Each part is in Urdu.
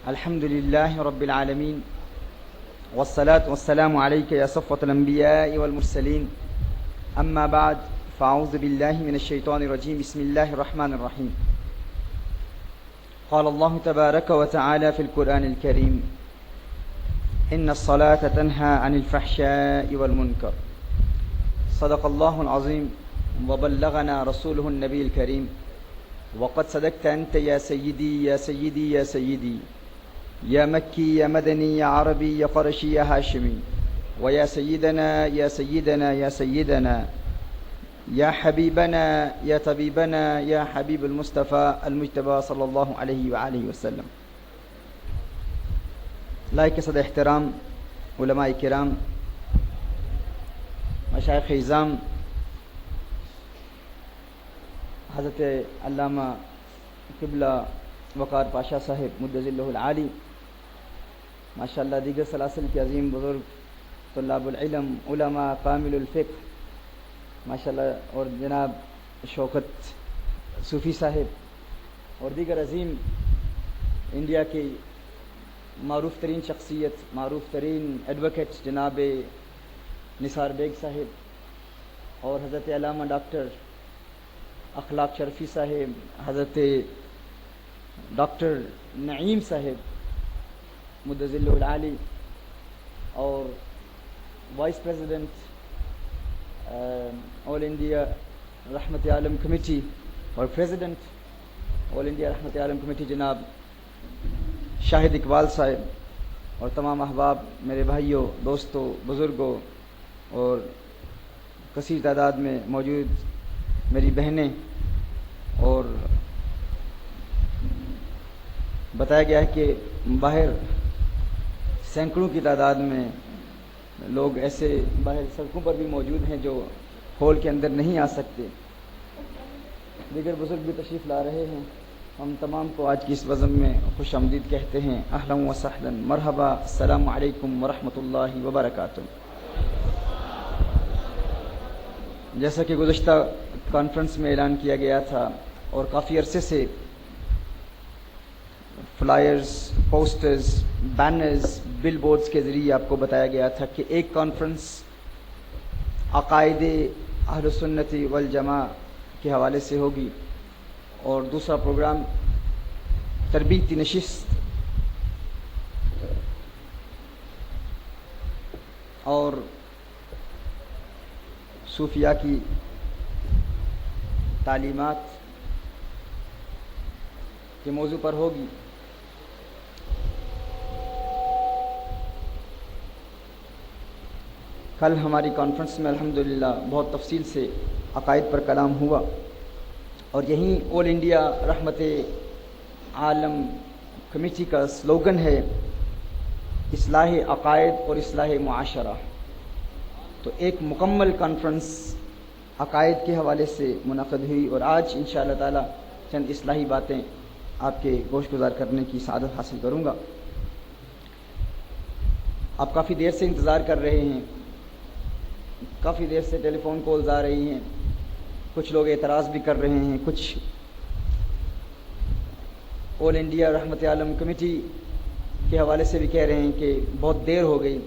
الحمد لله رب العالمين والصلاة والسلام عليك يا صفوة الأنبياء والمرسلين أما بعد فأعوذ بالله من الشيطان الرجيم بسم الله الرحمن الرحيم قال الله تبارك وتعالى في القرآن الكريم إن الصلاة تنهى عن الفحشاء والمنكر صدق الله العظيم وبلغنا رسوله النبي الكريم وقد صدقت أنت يا سيدي يا سيدي يا سيدي يا مكي يا مدني يا عربي يا قرشي يا هاشمي ويا سيدنا يا سيدنا يا سيدنا يا حبيبنا يا طبيبنا يا حبيب المصطفى المجتبى صلی اللہ علیہ وآلہ وسلم. لائق صد احترام علماء کرام، مشائخ اعظام، حضرت علامہ قبلہ وقار پاشا صاحب مدظ اللہ العالی، ماشاء اللہ دیگر سلاسل کے عظیم بزرگ، طلاب العلم، علماء، کامل الفقہ ماشاء اللہ، اور جناب شوکت صوفی صاحب اور دیگر عظیم انڈیا کی معروف ترین شخصیت، معروف ترین ایڈوکیٹ جناب نثار بیگ صاحب، اور حضرت علامہ ڈاکٹر اخلاق شرفی صاحب، حضرت ڈاکٹر نعیم صاحب مدظ اللہ العالی، اور وائس پریزیڈنٹ آل انڈیا رحمت عالم کمیٹی اور پریزیڈنٹ آل انڈیا رحمت عالم کمیٹی جناب شاہد اقبال صاحب، اور تمام احباب، میرے بھائیوں، دوستوں، بزرگوں، اور کثیر تعداد میں موجود میری بہنیں، اور بتایا گیا ہے کہ باہر سینکڑوں کی تعداد میں لوگ ایسے باہر سڑکوں پر بھی موجود ہیں جو ہال کے اندر نہیں آ سکتے، دیگر بزرگ بھی تشریف لا رہے ہیں. ہم تمام کو آج کی اس بزم میں خوش آمدید کہتے ہیں. اہلا و سہلا، مرحبا، السلام علیکم ورحمۃ اللہ وبرکاتہ. جیسا کہ گزشتہ کانفرنس میں اعلان کیا گیا تھا اور کافی عرصے سے فلائرز، پوسٹرز، بینرز، بل بورڈز کے ذریعے آپ کو بتایا گیا تھا کہ ایک کانفرنس عقائد اہل سنت والجماع کے حوالے سے ہوگی اور دوسرا پروگرام تربیتی نشست اور صوفیاء کی تعلیمات کے موضوع پر ہوگی. کل ہماری کانفرنس میں الحمدللہ بہت تفصیل سے عقائد پر کلام ہوا، اور یہیں آل انڈیا رحمت عالم کمیٹی کا سلوگن ہے اصلاح عقائد اور اصلاح معاشرہ. تو ایک مکمل کانفرنس عقائد کے حوالے سے منعقد ہوئی، اور آج انشاءاللہ تعالی چند اصلاحی باتیں آپ کے گوش گزار کرنے کی سعادت حاصل کروں گا. آپ کافی دیر سے انتظار کر رہے ہیں، کافی دیر سے ٹیلی فون کالز آ رہی ہیں، کچھ لوگ اعتراض بھی کر رہے ہیں، کچھ آل انڈیا رحمت عالم کمیٹی کے حوالے سے بھی کہہ رہے ہیں کہ بہت دیر ہو گئی.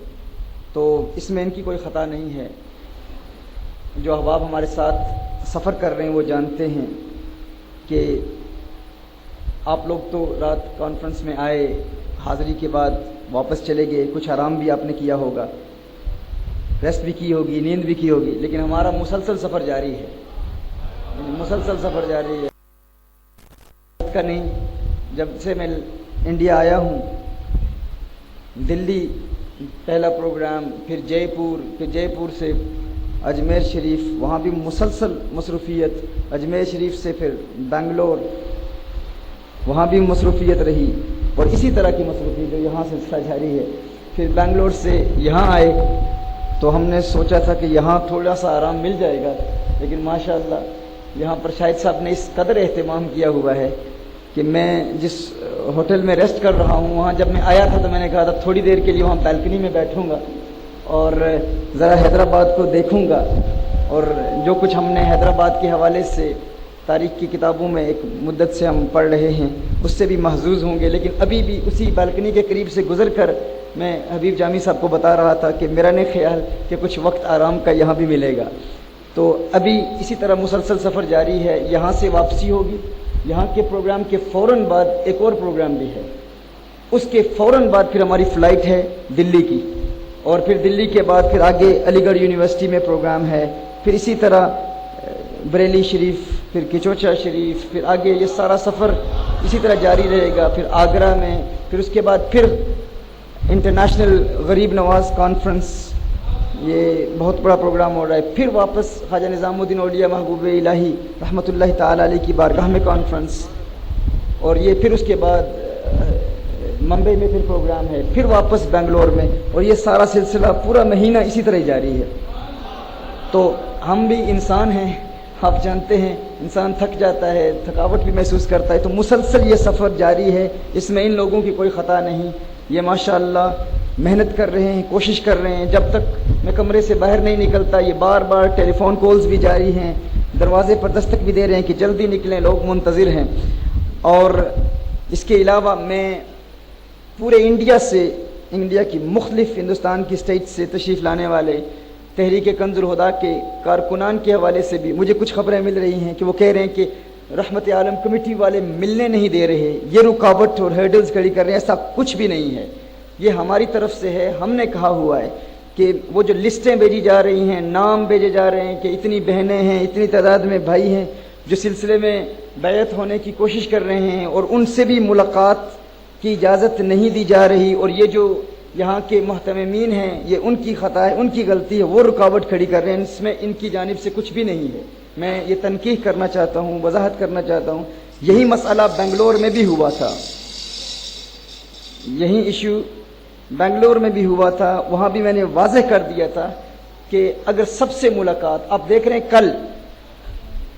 تو اس میں ان کی کوئی خطا نہیں ہے. جو احباب ہمارے ساتھ سفر کر رہے ہیں وہ جانتے ہیں کہ آپ لوگ تو رات کانفرنس میں آئے، حاضری کے بعد واپس چلے گئے، کچھ آرام بھی آپ نے کیا ہوگا، ریسٹ بھی کی ہوگی، نیند بھی کی ہوگی، لیکن ہمارا مسلسل سفر جاری ہے، مسلسل سفر جاری ہے کا نہیں. جب سے میں انڈیا آیا ہوں، دلی پہلا پروگرام، پھر جے پور سے اجمیر شریف، وہاں بھی مسلسل مصروفیت، اجمیر شریف سے پھر بنگلور، وہاں بھی مصروفیت رہی، اور اسی طرح کی مصروفیت جو یہاں سلسلہ جاری ہے. پھر بنگلور سے یہاں آئے تو ہم نے سوچا تھا کہ یہاں تھوڑا سا آرام مل جائے گا، لیکن ماشاءاللہ یہاں پر شاہد صاحب نے اس قدر اہتمام کیا ہوا ہے کہ میں جس ہوٹل میں ریسٹ کر رہا ہوں، وہاں جب میں آیا تھا تو میں نے کہا تھا تھوڑی دیر کے لیے وہاں بالکنی میں بیٹھوں گا اور ذرا حیدرآباد کو دیکھوں گا، اور جو کچھ ہم نے حیدرآباد کے حوالے سے تاریخ کی کتابوں میں ایک مدت سے ہم پڑھ رہے ہیں اس سے بھی محظوظ ہوں گے، لیکن ابھی بھی اسی بالکنی کے قریب سے گزر کر میں حبیب جامی صاحب کو بتا رہا تھا کہ میرا نہیں خیال کہ کچھ وقت آرام کا یہاں بھی ملے گا. تو ابھی اسی طرح مسلسل سفر جاری ہے. یہاں سے واپسی ہوگی، یہاں کے پروگرام کے فوراً بعد ایک اور پروگرام بھی ہے، اس کے فوراً بعد پھر ہماری فلائٹ ہے دلی کی، اور پھر دلی کے بعد پھر آگے علی گڑھ یونیورسٹی میں پروگرام ہے، پھر اسی طرح بریلی شریف، پھر کچوچا شریف، پھر آگے یہ سارا سفر اسی طرح جاری رہے گا. پھر آگرہ میں، پھر اس کے بعد پھر انٹرنیشنل غریب نواز کانفرنس، یہ بہت بڑا پروگرام ہو رہا ہے. پھر واپس خواجہ نظام الدین اولیاء محبوب الہی رحمۃ اللہ تعالی علیہ کی بارگاہ میں کانفرنس، اور یہ پھر اس کے بعد ممبئی میں پھر پروگرام ہے، پھر واپس بنگلور میں، اور یہ سارا سلسلہ پورا مہینہ اسی طرح جاری ہے. تو ہم بھی انسان ہیں، آپ جانتے ہیں انسان تھک جاتا ہے، تھکاوٹ بھی محسوس کرتا ہے. تو مسلسل یہ سفر جاری ہے، اس میں ان لوگوں کی کوئی خطا نہیں. یہ ماشاءاللہ محنت کر رہے ہیں، کوشش کر رہے ہیں. جب تک میں کمرے سے باہر نہیں نکلتا یہ بار بار ٹیلی فون کالز بھی جاری ہیں، دروازے پر دستک بھی دے رہے ہیں کہ جلدی نکلیں، لوگ منتظر ہیں. اور اس کے علاوہ میں پورے انڈیا سے، انڈیا کی مختلف ہندوستان کی اسٹیٹ سے تشریف لانے والے تحریک کنز الہدیٰ کے کارکنان کے حوالے سے بھی مجھے کچھ خبریں مل رہی ہیں کہ وہ کہہ رہے ہیں کہ رحمت عالم کمیٹی والے ملنے نہیں دے رہے، یہ رکاوٹ اور ہرڈلز کھڑی کر رہے ہیں. ایسا کچھ بھی نہیں ہے، یہ ہماری طرف سے ہے. ہم نے کہا ہوا ہے کہ وہ جو لسٹیں بھیجی جا رہی ہیں، نام بھیجے جا رہے ہیں کہ اتنی بہنیں ہیں، اتنی تعداد میں بھائی ہیں جو سلسلے میں بیعت ہونے کی کوشش کر رہے ہیں، اور ان سے بھی ملاقات کی اجازت نہیں دی جا رہی، اور یہ جو یہاں کے محتممین ہیں یہ ان کی خطا ہے، ان کی غلطی ہے، وہ رکاوٹ کھڑی کر رہے ہیں. اس میں ان کی جانب سے کچھ بھی نہیں ہے. میں یہ تنقیح کرنا چاہتا ہوں، وضاحت کرنا چاہتا ہوں. یہی مسئلہ بنگلور میں بھی ہوا تھا، یہی ایشو بنگلور میں بھی ہوا تھا. وہاں بھی میں نے واضح کر دیا تھا کہ اگر سب سے ملاقات، آپ دیکھ رہے ہیں کل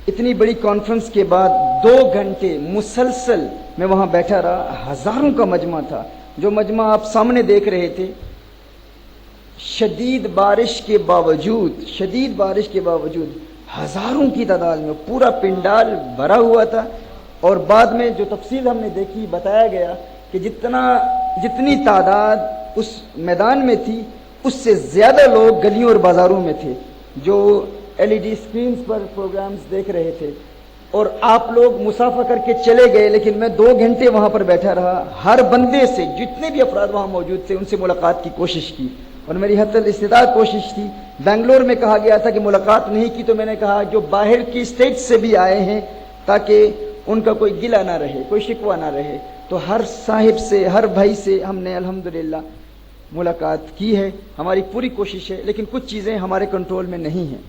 اتنی بڑی کانفرنس کے بعد 2 گھنٹے مسلسل میں وہاں بیٹھا رہا. ہزاروں کا مجمع تھا، جو مجمع آپ سامنے دیکھ رہے تھے. شدید بارش کے باوجود ہزاروں کی تعداد میں پورا پنڈال بھرا ہوا تھا. اور بعد میں جو تفصیل ہم نے دیکھی، بتایا گیا کہ جتنی تعداد اس میدان میں تھی اس سے زیادہ لوگ گلیوں اور بازاروں میں تھے جو LED اسکرینز پر پروگرامز دیکھ رہے تھے. اور آپ لوگ مسافہ کر کے چلے گئے، لیکن میں 2 گھنٹے وہاں پر بیٹھا رہا. ہر بندے سے، جتنے بھی افراد وہاں موجود تھے، ان سے ملاقات کی کوشش کی، اور میری حتی الاستطاعت کوشش تھی. بنگلور میں کہا گیا تھا کہ ملاقات نہیں کی، تو میں نے کہا جو باہر کی اسٹیٹ سے بھی آئے ہیں تاکہ ان کا کوئی گلہ نہ رہے، کوئی شکوہ نہ رہے. تو ہر صاحب سے، ہر بھائی سے ہم نے الحمدللہ ملاقات کی ہے. ہماری پوری کوشش ہے، لیکن کچھ چیزیں ہمارے کنٹرول میں نہیں ہیں.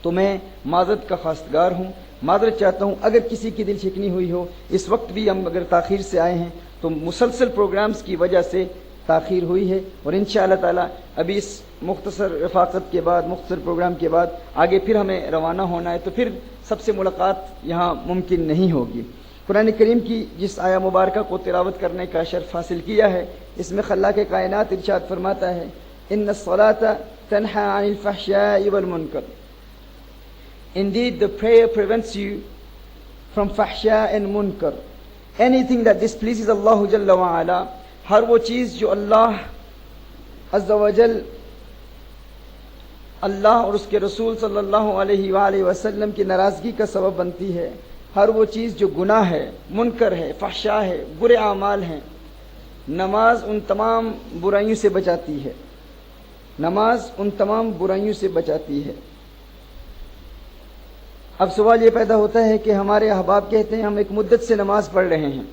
تو میں معذرت کا خواستگار ہوں، معذرت چاہتا ہوں اگر کسی کی دل شکنی ہوئی ہو. اس وقت بھی ہم اگر تاخیر سے آئے ہیں تو مسلسل پروگرامز کی وجہ سے تاخیر ہوئی ہے، اور انشاءاللہ تعالی ابھی اس مختصر رفاقت کے بعد، مختصر پروگرام کے بعد آگے پھر ہمیں روانہ ہونا ہے، تو پھر سب سے ملاقات یہاں ممکن نہیں ہوگی. قرآن کریم کی جس آیہ مبارکہ کو تلاوت کرنے کا شرف حاصل کیا ہے، اس میں خلاق کائنات ارشاد فرماتا ہے ان الصلاۃ تنہی عن الفحشاء والمنکر. Indeed, the prayer prevents you from fahsha and munkar. Anything that displeases Allah Jalla wa Ala, ہر وہ چیز جو اللہ عز و جل، اللہ اور اس کے رسول صلی اللہ علیہ وآلہ وسلم کی ناراضگی کا سبب بنتی ہے، ہر وہ چیز جو گناہ ہے، منکر ہے، فحشا ہے، برے اعمال ہیں، نماز ان تمام برائیوں سے بچاتی ہے. نماز ان تمام برائیوں سے بچاتی ہے. اب سوال یہ پیدا ہوتا ہے کہ ہمارے احباب کہتے ہیں ہم ایک مدت سے نماز پڑھ رہے ہیں.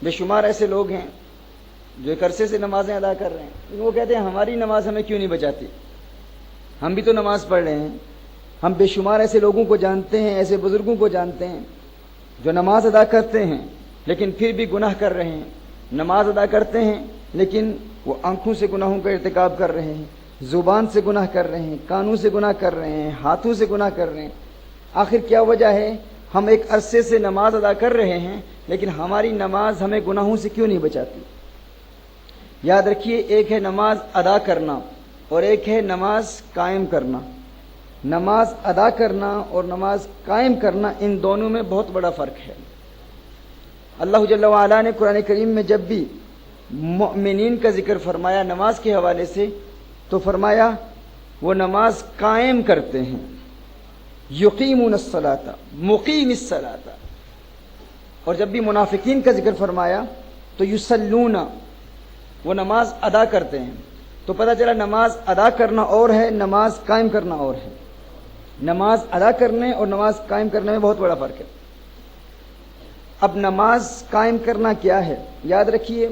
بے شمار ایسے لوگ ہیں جو ایک عرصے سے نمازیں ادا کر رہے ہیں، وہ کہتے ہیں ہماری نماز ہمیں کیوں نہیں بچاتی، ہم بھی تو نماز پڑھ رہے ہیں. ہم بے شمار ایسے لوگوں کو جانتے ہیں، ایسے بزرگوں کو جانتے ہیں جو نماز ادا کرتے ہیں لیکن پھر بھی گناہ کر رہے ہیں. نماز ادا کرتے ہیں لیکن وہ آنکھوں سے گناہوں کا ارتکاب کر رہے ہیں، زبان سے گناہ کر رہے ہیں، کانوں سے گناہ کر رہے ہیں، ہاتھوں سے گناہ کر رہے ہیں. آخر کیا وجہ ہے؟ ہم ایک عرصے سے نماز ادا کر رہے ہیں لیکن ہماری نماز ہمیں گناہوں سے کیوں نہیں بچاتی؟ یاد رکھیے، ایک ہے نماز ادا کرنا اور ایک ہے نماز قائم کرنا. نماز ادا کرنا اور نماز قائم کرنا، ان دونوں میں بہت بڑا فرق ہے۔ اللہ جل وعلا نے قرآن کریم میں جب بھی مؤمنین کا ذکر فرمایا نماز کے حوالے سے تو فرمایا وہ نماز قائم کرتے ہیں، یقیمون الصلاۃ، مقیم الصلاۃ۔ اور جب بھی منافقین کا ذکر فرمایا تو یصلون، وہ نماز ادا کرتے ہیں۔ تو پتہ چلا نماز ادا کرنا اور ہے، نماز قائم کرنا اور ہے۔ نماز ادا کرنے اور نماز قائم کرنے میں بہت بڑا فرق ہے۔ اب نماز قائم کرنا کیا ہے؟ یاد رکھیے،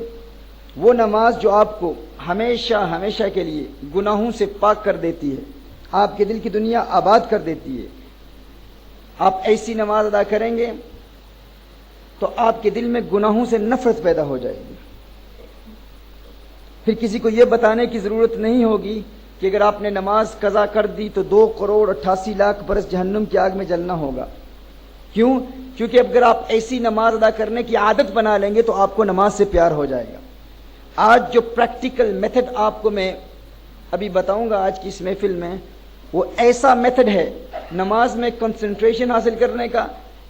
وہ نماز جو آپ کو ہمیشہ ہمیشہ کے لیے گناہوں سے پاک کر دیتی ہے، آپ کے دل کی دنیا آباد کر دیتی ہے۔ آپ ایسی نماز ادا کریں گے تو آپ کے دل میں گناہوں سے نفرت پیدا ہو جائے گی۔ پھر کسی کو یہ بتانے کی ضرورت نہیں ہوگی کہ اگر آپ نے نماز قضا کر دی تو 2,88,00,000 برس جہنم کی آگ میں جلنا ہوگا۔ کیوں؟ کیونکہ اگر آپ ایسی نماز ادا کرنے کی عادت بنا لیں گے تو آپ کو نماز سے پیار ہو جائے گا۔ آج جو پریکٹیکل میتھڈ آپ کو میں ابھی بتاؤں گا آج کی اس محفل میں، وہ ایسا میتھڈ ہے نماز میں کنسنٹریشن حاصل کرنے کا،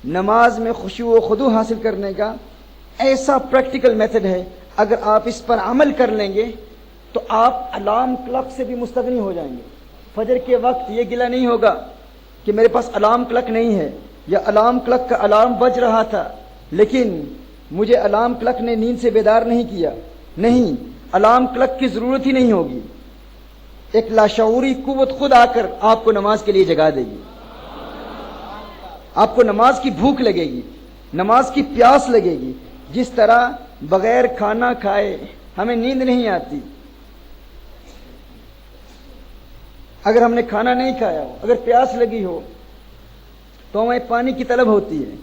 نماز میں خشوع و خضوع حاصل کرنے کا، ایسا پریکٹیکل میتھڈ ہے۔ اگر آپ اس پر عمل کر لیں گے تو آپ الارم کلاک سے بھی مستغنی ہو جائیں گے۔ فجر کے وقت یہ گلہ نہیں ہوگا کہ میرے پاس الارم کلاک نہیں ہے، یا الارم کلاک کا الارم بج رہا تھا لیکن مجھے الارم کلاک نے نیند سے بیدار نہیں کیا۔ نہیں، الارم کلاک کی ضرورت ہی نہیں ہوگی۔ ایک لاشعوری قوت خود آ کر آپ کو نماز کے لیے جگا دے گی۔ آپ کو نماز کی بھوک لگے گی، نماز کی پیاس لگے گی۔ جس طرح بغیر کھانا کھائے ہمیں نیند نہیں آتی، اگر ہم نے کھانا نہیں کھایا ہو، اگر پیاس لگی ہو تو ہمیں پانی کی طلب ہوتی ہے،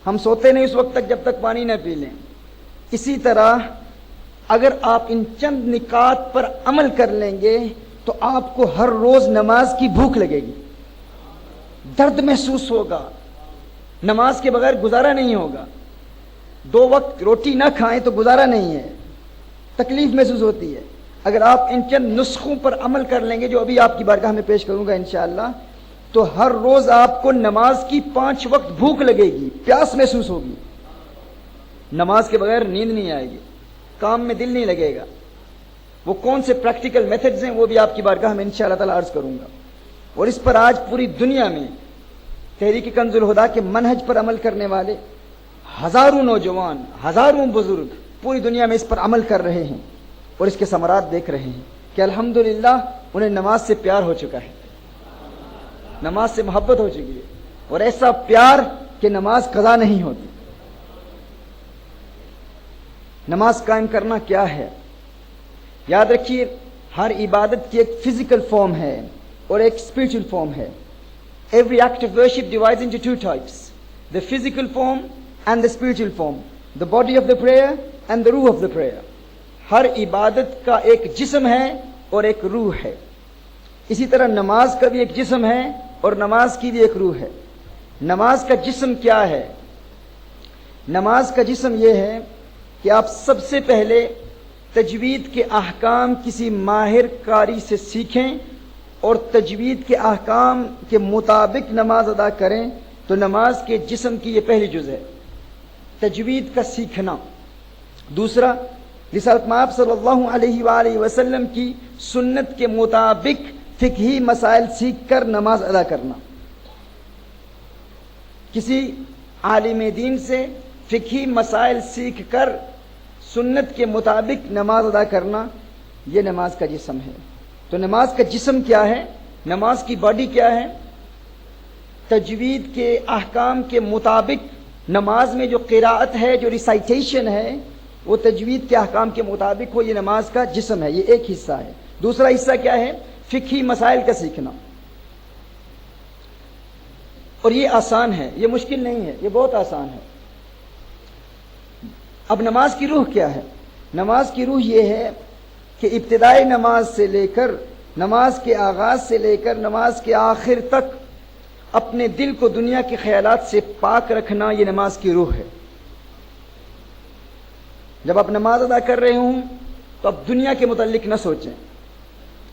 ہم سوتے نہیں اس وقت تک جب تک پانی نہ پی لیں۔ اسی طرح اگر آپ ان چند نکات پر عمل کر لیں گے تو آپ کو ہر روز نماز کی بھوک لگے گی، درد محسوس ہوگا، نماز کے بغیر گزارا نہیں ہوگا۔ 2 وقت روٹی نہ کھائیں تو گزارا نہیں ہے، تکلیف محسوس ہوتی ہے۔ اگر آپ ان چند نسخوں پر عمل کر لیں گے جو ابھی آپ کی بارگاہ میں پیش کروں گا انشاءاللہ، تو ہر روز آپ کو نماز کی 5 وقت بھوک لگے گی، پیاس محسوس ہوگی۔ نماز کے بغیر نیند نہیں آئے گی، کام میں دل نہیں لگے گا۔ وہ کون سے پریکٹیکل میتھڈز ہیں وہ بھی آپ کی بارگاہ میں انشاءاللہ تعالی عرض کروں گا۔ اور اس پر آج پوری دنیا میں تحریک کنز الہدیٰ کے منہج پر عمل کرنے والے ہزاروں نوجوان، ہزاروں بزرگ پوری دنیا میں اس پر عمل کر رہے ہیں اور اس کے ثمرات دیکھ رہے ہیں کہ الحمدللہ انہیں نماز سے پیار ہو چکا ہے، نماز سے محبت ہو چکی ہے، اور ایسا پیار کہ نماز قضا نہیں ہوتی۔ نماز قائم کرنا کیا ہے؟ یاد رکھیے، ہر عبادت کی ایک فزیکل فارم ہے اور ایک اسپرچل فارم ہے۔ Every act of worship divides into 2 types: the physical form and the spiritual form, the body of the prayer and the ruh of the prayer. ہر عبادت کا ایک جسم ہے اور ایک روح ہے۔ اسی طرح نماز کا بھی ایک جسم ہے اور نماز کی بھی ایک روح ہے۔ نماز کا جسم کیا ہے؟ نماز کا جسم یہ ہے کہ آپ سب سے پہلے تجوید کے احکام کسی ماہر قاری سے سیکھیں اور تجوید کے احکام کے مطابق نماز ادا کریں، تو نماز کے جسم کی یہ پہلی جز ہے، تجوید کا سیکھنا۔ دوسرا، رسالت مآب صلی اللہ علیہ وآلہ وسلم کی سنت کے مطابق فقہی مسائل سیکھ کر نماز ادا کرنا۔ کسی عالم دین سے فقہی مسائل سیکھ کر سنت کے مطابق نماز ادا کرنا، یہ نماز کا جسم ہے۔ تو نماز کا جسم کیا ہے؟ نماز کی باڈی کیا ہے؟ تجوید کے احکام کے مطابق نماز میں جو قراءت ہے، جو ریسائٹیشن ہے، وہ تجوید کے احکام کے مطابق ہو، یہ نماز کا جسم ہے، یہ ایک حصہ ہے۔ دوسرا حصہ کیا ہے؟ فقہی مسائل کا سیکھنا۔ اور یہ آسان ہے، یہ مشکل نہیں ہے، یہ بہت آسان ہے۔ اب نماز کی روح کیا ہے؟ نماز کی روح یہ ہے کہ ابتدائی نماز سے لے کر، نماز کے آغاز سے لے کر نماز کے آخر تک اپنے دل کو دنیا کے خیالات سے پاک رکھنا، یہ نماز کی روح ہے۔ جب آپ نماز ادا کر رہے ہوں تو اب دنیا کے متعلق نہ سوچیں،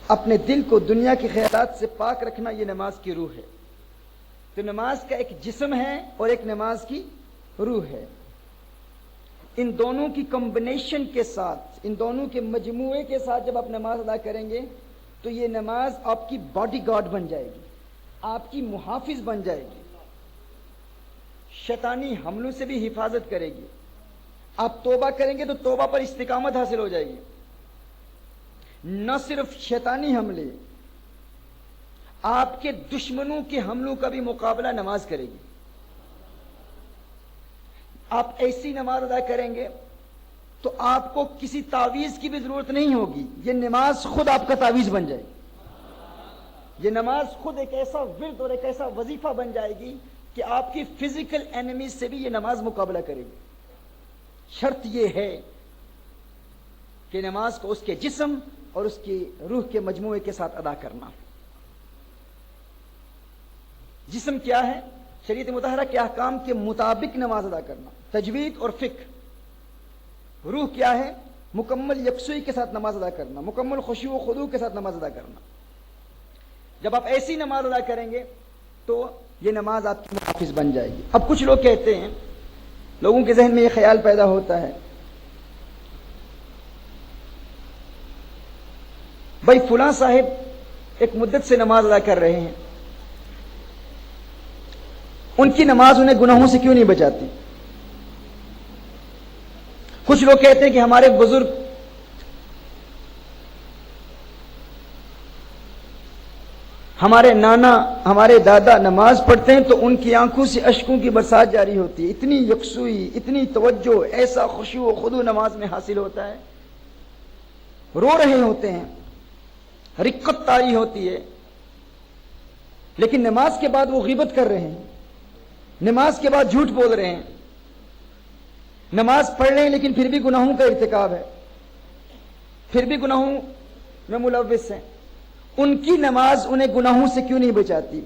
اپنے دل کو دنیا کے خیالات سے پاک رکھنا، یہ نماز کی روح ہے۔ تو نماز کا ایک جسم ہے اور ایک نماز کی روح ہے۔ ان دونوں کی کمبینیشن کے ساتھ، ان دونوں کے مجموعے کے ساتھ جب آپ نماز ادا کریں گے تو یہ نماز آپ کی باڈی گارڈ بن جائے گی، آپ کی محافظ بن جائے گی، شیطانی حملوں سے بھی حفاظت کرے گی۔ آپ توبہ کریں گے تو توبہ پر استقامت حاصل ہو جائے گی۔ نہ صرف شیطانی حملے، آپ کے دشمنوں کے حملوں کا بھی مقابلہ نماز کرے گی۔ آپ ایسی نماز ادا کریں گے تو آپ کو کسی تعویذ کی بھی ضرورت نہیں ہوگی، یہ نماز خود آپ کا تعویذ بن جائے گی۔ یہ نماز خود ایک ایسا ورد اور ایک ایسا وظیفہ بن جائے گی کہ آپ کی فزیکل اینیمیز سے بھی یہ نماز مقابلہ کرے گی۔ شرط یہ ہے کہ نماز کو اس کے جسم اور اس کی روح کے مجموعے کے ساتھ ادا کرنا۔ جسم کیا ہے؟ شریعت مطہرہ کے احکام کے مطابق نماز ادا کرنا، تجوید اور فقہ۔ روح کیا ہے؟ مکمل یکسوئی کے ساتھ نماز ادا کرنا، مکمل خشوع و خضوع کے ساتھ نماز ادا کرنا۔ جب آپ ایسی نماز ادا کریں گے تو یہ نماز آپ کی محافظ بن جائے گی۔ اب کچھ لوگ کہتے ہیں، لوگوں کے ذہن میں یہ خیال پیدا ہوتا ہے، بھائی فلاں صاحب ایک مدت سے نماز ادا کر رہے ہیں، ان کی نماز انہیں گناہوں سے کیوں نہیں بچاتی؟ کچھ لوگ کہتے ہیں کہ ہمارے بزرگ ہمارے نانا ہمارے دادا نماز پڑھتے ہیں تو ان کی آنکھوں سے اشکوں کی برسات جاری ہوتی ہے، اتنی یکسوئی، اتنی توجہ، ایسا خشوع و خضوع نماز میں حاصل ہوتا ہے، رو رہے ہوتے ہیں، رقت طاری ہوتی ہے، لیکن نماز کے بعد وہ غیبت کر رہے ہیں، نماز کے بعد جھوٹ بول رہے ہیں، نماز پڑھ رہے ہیں لیکن پھر بھی گناہوں کا ارتکاب ہے، پھر بھی گناہوں میں ملوث ہیں۔ ان کی نماز انہیں گناہوں سے کیوں نہیں بچاتی؟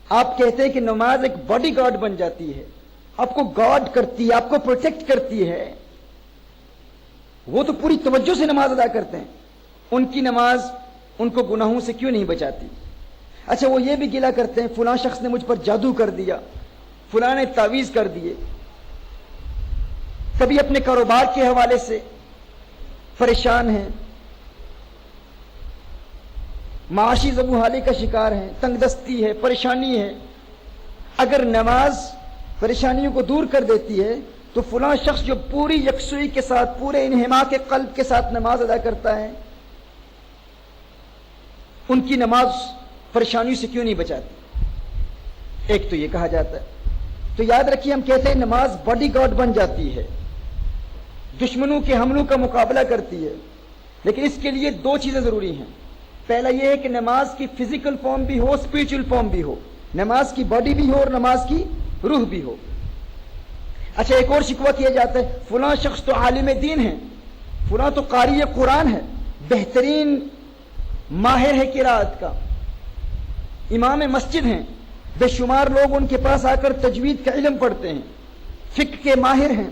آپ کہتے ہیں کہ نماز ایک باڈی گارڈ بن جاتی ہے، آپ کو گارڈ کرتی ہے، آپ کو پروٹیکٹ کرتی ہے۔ وہ تو پوری توجہ سے نماز ادا کرتے ہیں، ان کی نماز ان کو گناہوں سے کیوں نہیں بچاتی؟ اچھا، وہ یہ بھی گلہ کرتے ہیں فلاں شخص نے مجھ پر جادو کر دیا، فلاں نے تعویذ کر دیے، کبھی اپنے کاروبار کے حوالے سے پریشان ہیں، معاشی زبوحالی کا شکار ہیں، تنگ دستی ہے، پریشانی ہے۔ اگر نماز پریشانیوں کو دور کر دیتی ہے تو فلاں شخص جو پوری یکسوئی کے ساتھ، پورے انہماک قلب کے ساتھ نماز ادا کرتا ہے، ان کی نماز پریشانیوں سے کیوں نہیں بچاتی؟ ایک تو یہ کہا جاتا ہے۔ تو یاد رکھیے، ہم کہتے ہیں نماز باڈی گارڈ بن جاتی ہے، دشمنوں کے حملوں کا مقابلہ کرتی ہے، لیکن اس کے لیے دو چیزیں ضروری ہیں۔ پہلا یہ ہے کہ نماز کی فزیکل فارم بھی ہو، اسپرچل فارم بھی ہو، نماز کی باڈی بھی ہو اور نماز کی روح بھی ہو۔ اچھا، ایک اور شکوہ کیا جاتا ہے، فلاں شخص تو عالم دین ہے، فلاں تو قاری قرآن ہے، بہترین ماہر ہے قرات کا، امام مسجد ہیں، بے شمار لوگ ان کے پاس آ کر تجوید کا علم پڑھتے ہیں، فقہ کے ماہر ہیں،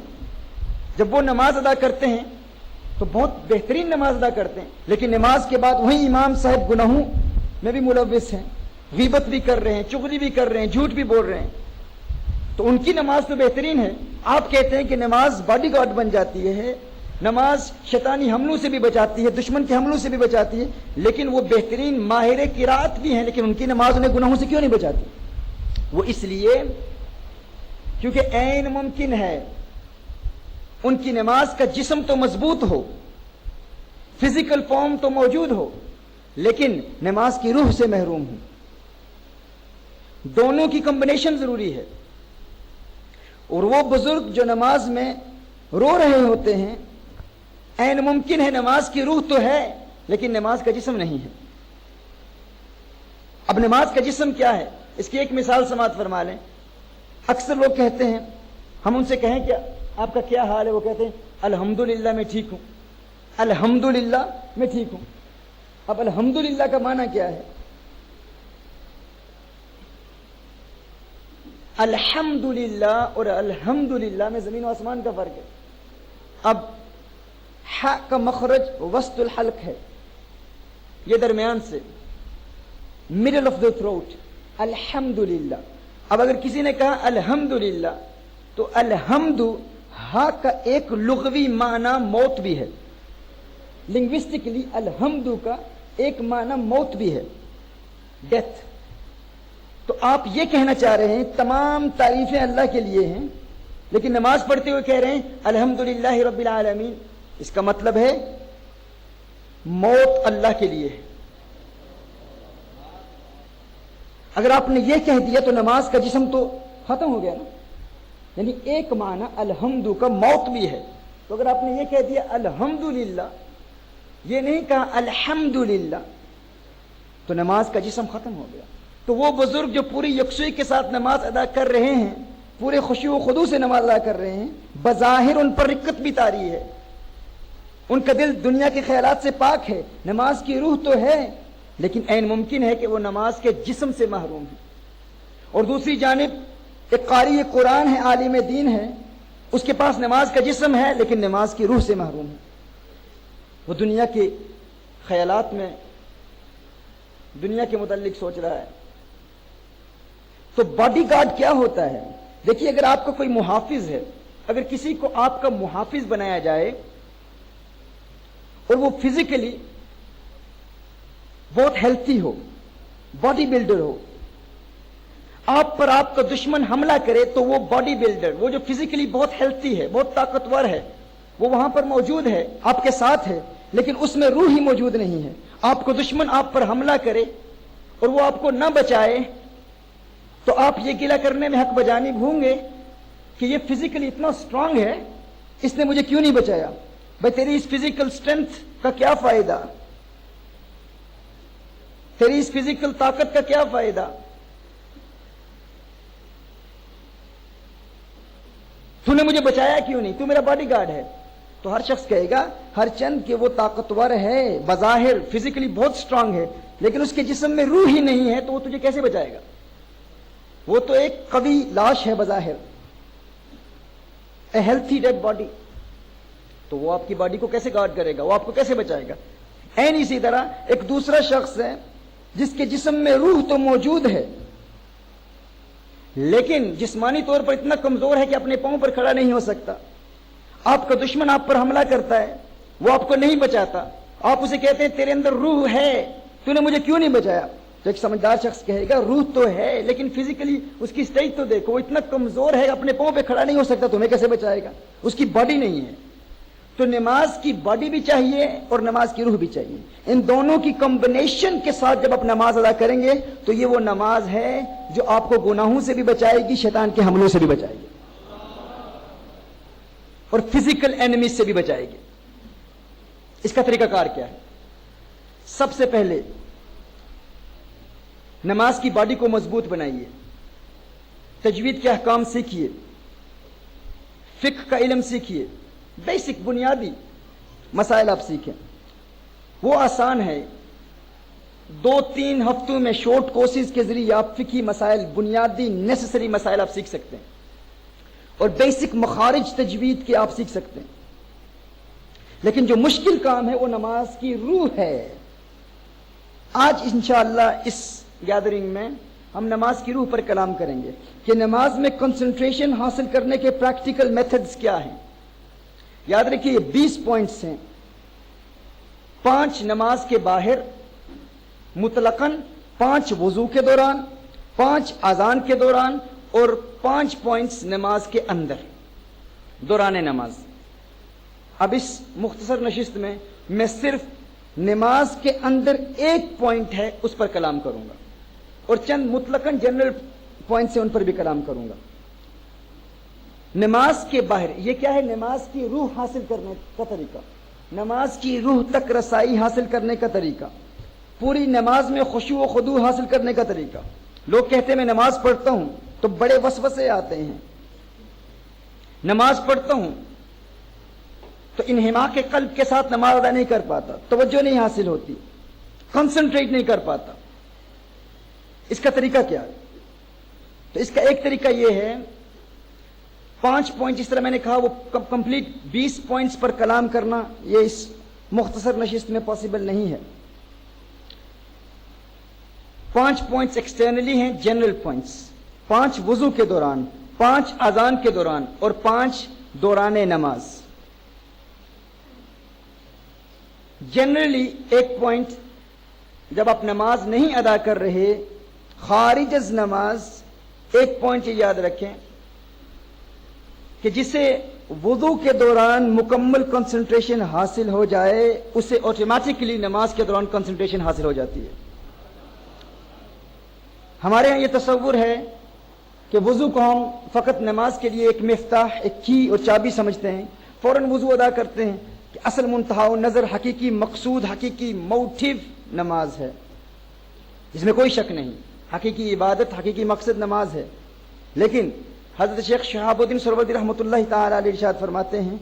جب وہ نماز ادا کرتے ہیں تو بہت بہترین نماز ادا کرتے ہیں، لیکن نماز کے بعد وہی امام صاحب گناہوں میں بھی ملوث ہیں، غیبت بھی کر رہے ہیں، چغلی بھی کر رہے ہیں، جھوٹ بھی بول رہے ہیں، تو ان کی نماز تو بہترین ہے۔ آپ کہتے ہیں کہ نماز باڈی گارڈ بن جاتی ہے، نماز شیطانی حملوں سے بھی بچاتی ہے، دشمن کے حملوں سے بھی بچاتی ہے، لیکن وہ بہترین ماہر قرات بھی ہیں، لیکن ان کی نماز انہیں گناہوں سے کیوں نہیں بچاتی؟ وہ اس لیے کیونکہ عین ممکن ہے ان کی نماز کا جسم تو مضبوط ہو، فزیکل فارم تو موجود ہو، لیکن نماز کی روح سے محروم ہو۔ دونوں کی کمبینیشن ضروری ہے۔ اور وہ بزرگ جو نماز میں رو رہے ہوتے ہیں، عین ممکن ہے نماز کی روح تو ہے لیکن نماز کا جسم نہیں ہے۔ اب نماز کا جسم کیا ہے؟ اس کی ایک مثال سماعت فرما لیں۔ اکثر لوگ کہتے ہیں، ہم ان سے کہیں کہ آپ کا کیا حال ہے؟ وہ کہتے ہیں الحمدللہ میں ٹھیک ہوں، الحمدللہ میں ٹھیک ہوں۔ اب الحمدللہ کا معنی کیا ہے؟ الحمدللہ اور الحمدللہ میں زمین و آسمان کا فرق ہے۔ اب حاء کا مخرج وسط الحلق ہے، یہ درمیان سے، middle of the throat، الحمدللہ۔ اب اگر کسی نے کہا الحمدللہ تو الحمد ہا کا ایک لغوی معنی موت بھی ہے، لنگوسٹکلی الحمد کا ایک معنی موت بھی ہے، ڈیتھ۔ تو آپ یہ کہنا چاہ رہے ہیں تمام تعریفیں اللہ کے لیے ہیں، لیکن نماز پڑھتے ہوئے کہہ رہے ہیں الحمدللہ رب العالمین۔ اس کا مطلب ہے موت اللہ کے لیے ہے۔ اگر آپ نے یہ کہہ دیا تو نماز کا جسم تو ختم ہو گیا نا، یعنی ایک معنی الحمد کا موت بھی ہے۔ تو اگر آپ نے یہ کہہ دیا الحمدللہ، یہ نہیں کہا الحمدللہ، تو نماز کا جسم ختم ہو گیا۔ تو وہ بزرگ جو پوری یکسوئی کے ساتھ نماز ادا کر رہے ہیں، پورے خشوع و خضوع سے نماز ادا کر رہے ہیں، بظاہر ان پر رقت بھی طاری ہے، ان کا دل دنیا کے خیالات سے پاک ہے، نماز کی روح تو ہے، لیکن عین ممکن ہے کہ وہ نماز کے جسم سے محروم ہے۔ اور دوسری جانب ایک قاری قرآن ہے، عالم دین ہے، اس کے پاس نماز کا جسم ہے لیکن نماز کی روح سے محروم ہے۔ وہ دنیا کے خیالات میں دنیا کے متعلق سوچ رہا ہے۔ تو باڈی گارڈ کیا ہوتا ہے؟ دیکھیے، اگر آپ کا کوئی محافظ ہے، اگر کسی کو آپ کا محافظ بنایا جائے اور وہ فزیکلی بہت ہیلتھی ہو، باڈی بلڈر ہو، آپ پر آپ کا دشمن حملہ کرے تو وہ باڈی بلڈر، وہ جو فزیکلی بہت ہیلتھی ہے، بہت طاقتور ہے، وہ وہاں پر موجود ہے، آپ کے ساتھ ہے، لیکن اس میں روح ہی موجود نہیں ہے۔ آپ کو دشمن آپ پر حملہ کرے اور وہ آپ کو نہ بچائے تو آپ یہ گلہ کرنے میں حق بجانب ہوں گے کہ یہ فزیکلی اتنا سٹرانگ ہے، اس نے مجھے کیوں نہیں بچایا؟ بھائی تیری اس فزیکل سٹرینتھ کا کیا فائدہ؟ تیری اس فزیکل طاقت کا کیا فائدہ؟ تو نے مجھے بچایا کیوں نہیں؟ تو میرا باڈی گارڈ ہے۔ تو ہر شخص کہے گا ہر چند کہ وہ طاقتور ہے، بظاہر فزیکلی بہت سٹرانگ ہے، لیکن اس کے جسم میں روح ہی نہیں ہے، تو وہ تجھے کیسے بچائے گا؟ وہ تو ایک قوی لاش ہے بظاہر، اے ہیلتھی ڈیڈ باڈی، تو وہ آپ کی باڈی کو کیسے گارڈ کرے گا؟ وہ آپ کو کیسے بچائے گا؟ این اسی طرح ایک دوسرا شخص ہے جس کے جسم میں روح تو موجود ہے لیکن جسمانی طور پر اتنا کمزور ہے کہ اپنے پاؤں پر کھڑا نہیں ہو سکتا۔ آپ کا دشمن آپ پر حملہ کرتا ہے، وہ آپ کو نہیں بچاتا، آپ اسے کہتے ہیں تیرے اندر روح ہے، تو نے مجھے کیوں نہیں بچایا؟ تو ایک سمجھدار شخص کہے گا روح تو ہے لیکن فزیکلی اس کی اسٹیج تو دیکھو، وہ اتنا کمزور ہے، اپنے پاؤں پہ کھڑا نہیں ہو سکتا، تمہیں کیسے بچائے گا؟ اس کی باڈی نہیں ہے۔ تو نماز کی باڈی بھی چاہیے اور نماز کی روح بھی چاہیے، ان دونوں کی کمبینیشن کے ساتھ جب آپ نماز ادا کریں گے تو یہ وہ نماز ہے جو آپ کو گناہوں سے بھی بچائے گی، شیطان کے حملوں سے بھی بچائے گی اور فزیکل اینیمیز سے بھی بچائے گی۔ اس کا طریقہ کار کیا ہے؟ سب سے پہلے نماز کی باڈی کو مضبوط بنائیے، تجوید کے احکام سیکھیے، فقہ کا علم سیکھیے، بیسک بنیادی مسائل آپ سیکھیں۔ وہ آسان ہے، 2-3 ہفتوں میں شارٹ کورسز کے ذریعے آپ فقہی مسائل، بنیادی نیسسری مسائل آپ سیکھ سکتے ہیں اور بیسک مخارج تجوید کے آپ سیکھ سکتے ہیں۔ لیکن جو مشکل کام ہے وہ نماز کی روح ہے۔ آج انشاءاللہ اس گیدرنگ میں ہم نماز کی روح پر کلام کریں گے کہ نماز میں کنسنٹریشن حاصل کرنے کے پریکٹیکل میتھڈز کیا ہیں۔ یاد رکھیے یہ 20 پوائنٹس ہیں، 5 نماز کے باہر مطلقاً، 5 وضو کے دوران، 5 اذان کے دوران اور 5 پوائنٹس نماز کے اندر دوران نماز۔ اب اس مختصر نشست میں میں صرف نماز کے اندر ایک پوائنٹ ہے اس پر کلام کروں گا اور چند مطلقاً جنرل پوائنٹس ہیں ان پر بھی کلام کروں گا۔ نماز کے باہر یہ کیا ہے؟ نماز کی روح حاصل کرنے کا طریقہ، نماز کی روح تک رسائی حاصل کرنے کا طریقہ، پوری نماز میں خشوع و خضوع حاصل کرنے کا طریقہ۔ لوگ کہتے ہیں میں نماز پڑھتا ہوں تو بڑے وسوسے آتے ہیں، نماز پڑھتا ہوں تو انہماک قلب کے ساتھ نماز ادا نہیں کر پاتا، توجہ نہیں حاصل ہوتی، کنسنٹریٹ نہیں کر پاتا۔ اس کا طریقہ کیا ہے؟ تو اس کا ایک طریقہ یہ ہے، 5 پوائنٹ جس طرح میں نے کہا وہ کمپلیٹ 20 پوائنٹس پر کلام کرنا یہ اس مختصر نشست میں پاسبل نہیں ہے، 5 پوائنٹس ایکسٹرنلی ہیں جنرل پوائنٹس، 5 وضو کے دوران، 5 اذان کے دوران اور 5 دوران نماز۔ جنرلی ایک پوائنٹ، جب آپ نماز نہیں ادا کر رہے خارج از نماز، ایک پوائنٹ یہ یاد رکھیں کہ جسے وضو کے دوران مکمل کنسنٹریشن حاصل ہو جائے اسے آٹومیٹکلی نماز کے دوران کنسنٹریشن حاصل ہو جاتی ہے۔ ہمارے ہاں یہ تصور ہے کہ وضو کو ہم فقط نماز کے لیے ایک مفتاح، ایک کی اور چابی سمجھتے ہیں، فوراً وضو ادا کرتے ہیں کہ اصل منتہا و نظر، حقیقی مقصود، حقیقی موٹیو نماز ہے، اس میں کوئی شک نہیں، حقیقی عبادت، حقیقی مقصد نماز ہے۔ لیکن حضرت شیخ شہاب الدین سہروردی رحمۃ اللہ تعالی علیہ ارشاد فرماتے ہیں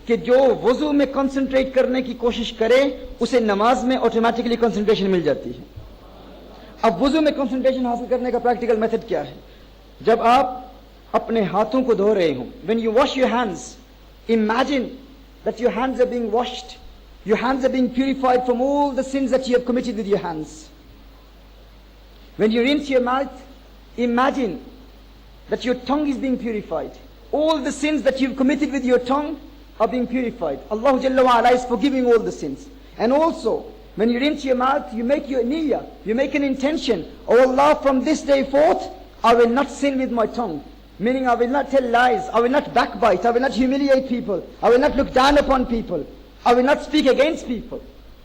کہ جو وضو میں کنسنٹریٹ کرنے کی کوشش کرے اسے نماز میں آٹومیٹکلی کنسنٹریشن مل جاتی ہے۔ اب وضو میں کنسنٹریشن حاصل کرنے کا پریکٹیکل میتھڈ کیا ہے؟ جب آپ اپنے ہاتھوں کو دھو رہے ہوں، when you wash your hands, imagine that your hands are being washed, your hands are being purified from all the sins that you have committed with your hands. When you rinse your mouth, imagine that your tongue is being purified. All the sins that you've committed with your tongue are being purified. Allah Jalla wa Ala is forgiving all the sins. And also, when you rinse your mouth, you make your niyyah, you make an intention, oh Allah, from this day forth, I will not sin with my tongue. Meaning I will not tell lies, I will not backbite, I will not humiliate people, I will not look down upon people, I will not speak against people,